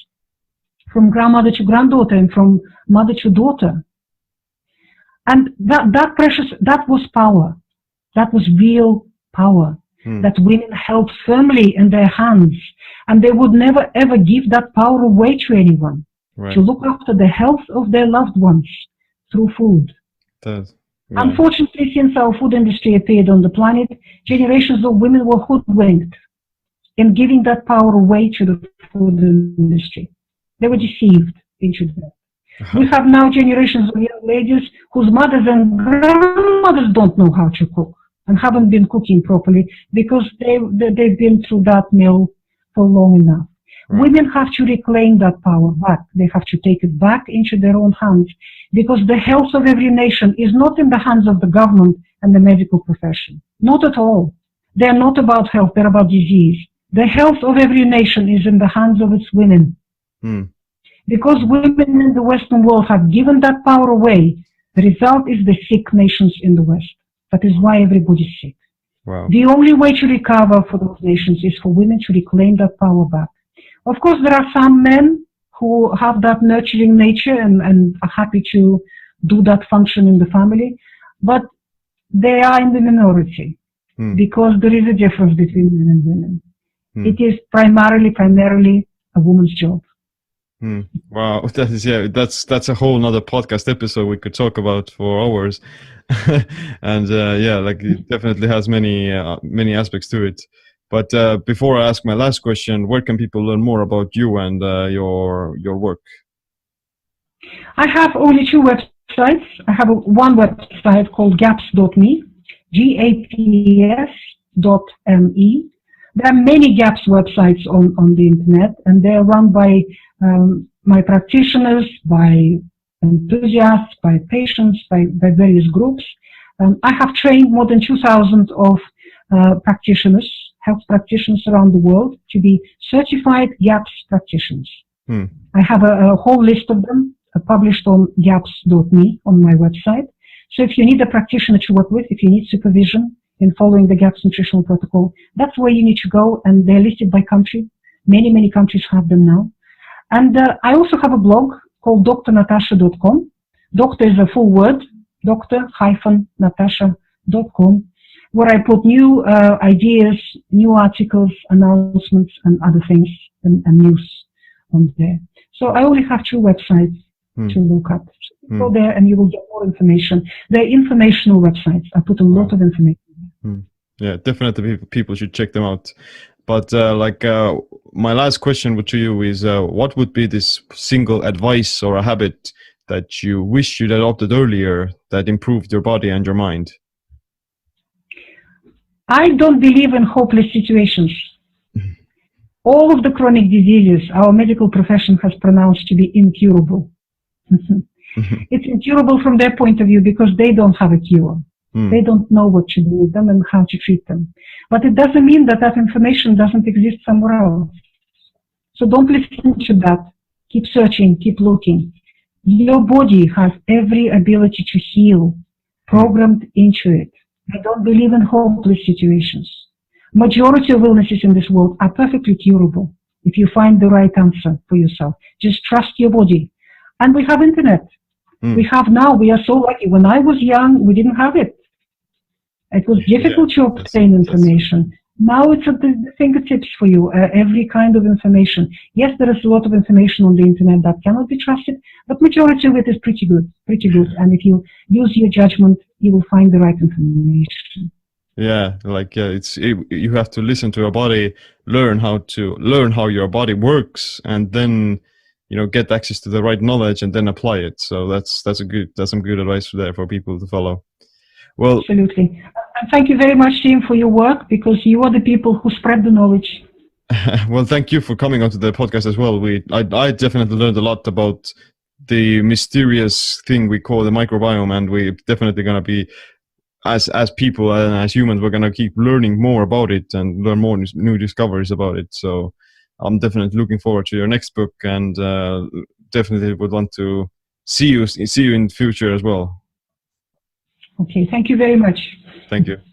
from grandmother to granddaughter and from mother to daughter. And that was power. That was real power that women held firmly in their hands. And they would never ever give that power away to anyone. Right. To look after the health of their loved ones through food. Yeah. Unfortunately, since our food industry appeared on the planet, generations of women were hoodwinked in giving that power away to the food industry. They were deceived into that. We have now generations of young ladies whose mothers and grandmothers don't know how to cook and haven't been cooking properly because they've been through that mill for long enough. Right. Women have to reclaim that power back. They have to take it back into their own hands because the health of every nation is not in the hands of the government and the medical profession. Not at all. They're not about health, they're about disease. The health of every nation is in the hands of its women. Because women in the Western world have given that power away, the result is the sick nations in the West. That is why everybody's sick. Wow. The only way to recover for those nations is for women to reclaim that power back. Of course, there are some men who have that nurturing nature and are happy to do that function in the family, but they are in the minority because there is a difference between men and women. It is primarily a woman's job. Wow, that's a whole nother podcast episode we could talk about for hours. And it definitely has many aspects to it. But before I ask my last question, where can people learn more about you and your work? I have only two websites. I have one website called gaps.me, gaps.me. There are many GAPS websites on the internet, and they're run by my practitioners, by enthusiasts, by patients, by various groups. I have trained more than 2,000 of practitioners, health practitioners around the world to be certified GAPS practitioners. I have a whole list of them published on gaps.me on my website. So if you need a practitioner to work with, if you need supervision in following the GAPS nutritional protocol, that's where you need to go, and they're listed by country. Many countries have them now. And I also have a blog called drnatasha.com. Doctor is a full word, dr-natasha.com, where I put new ideas, new articles, announcements, and other things, and news on there. So I only have two websites to look at. So go there and you will get more information. They're informational websites. I put a lot of information there. Yeah, definitely people should check them out. But my last question to you is, what would be this single advice or a habit that you wish you'd adopted earlier that improved your body and your mind? I don't believe in hopeless situations. All of the chronic diseases our medical profession has pronounced to be incurable. It's incurable from their point of view because they don't have a cure. They don't know what to do with them and how to treat them. But it doesn't mean that that information doesn't exist somewhere else. So don't listen to that. Keep searching, keep looking. Your body has every ability to heal, programmed into it. I don't believe in hopeless situations. Majority of illnesses in this world are perfectly curable if you find the right answer for yourself. Just trust your body. And we have internet. We have now, we are so lucky. When I was young, we didn't have it. It was difficult to obtain information. Now it's at the fingertips for you, every kind of information. Yes, there is a lot of information on the internet that cannot be trusted, but majority of it is pretty good. And if you use your judgment, you will find the right information. Yeah, you have to listen to your body, learn how your body works, and then get access to the right knowledge and then apply it. So that's some good advice there for people to follow. Well, absolutely. And thank you very much, Tim, for your work, because you are the people who spread the knowledge. Well, thank you for coming onto the podcast as well. I definitely learned a lot about the mysterious thing we call the microbiome, and we're definitely going to be, as people and as humans, we're going to keep learning more about it and learn more new discoveries about it. So I'm definitely looking forward to your next book, and definitely would want to see you in the future as well. Okay, thank you very much. Thank you.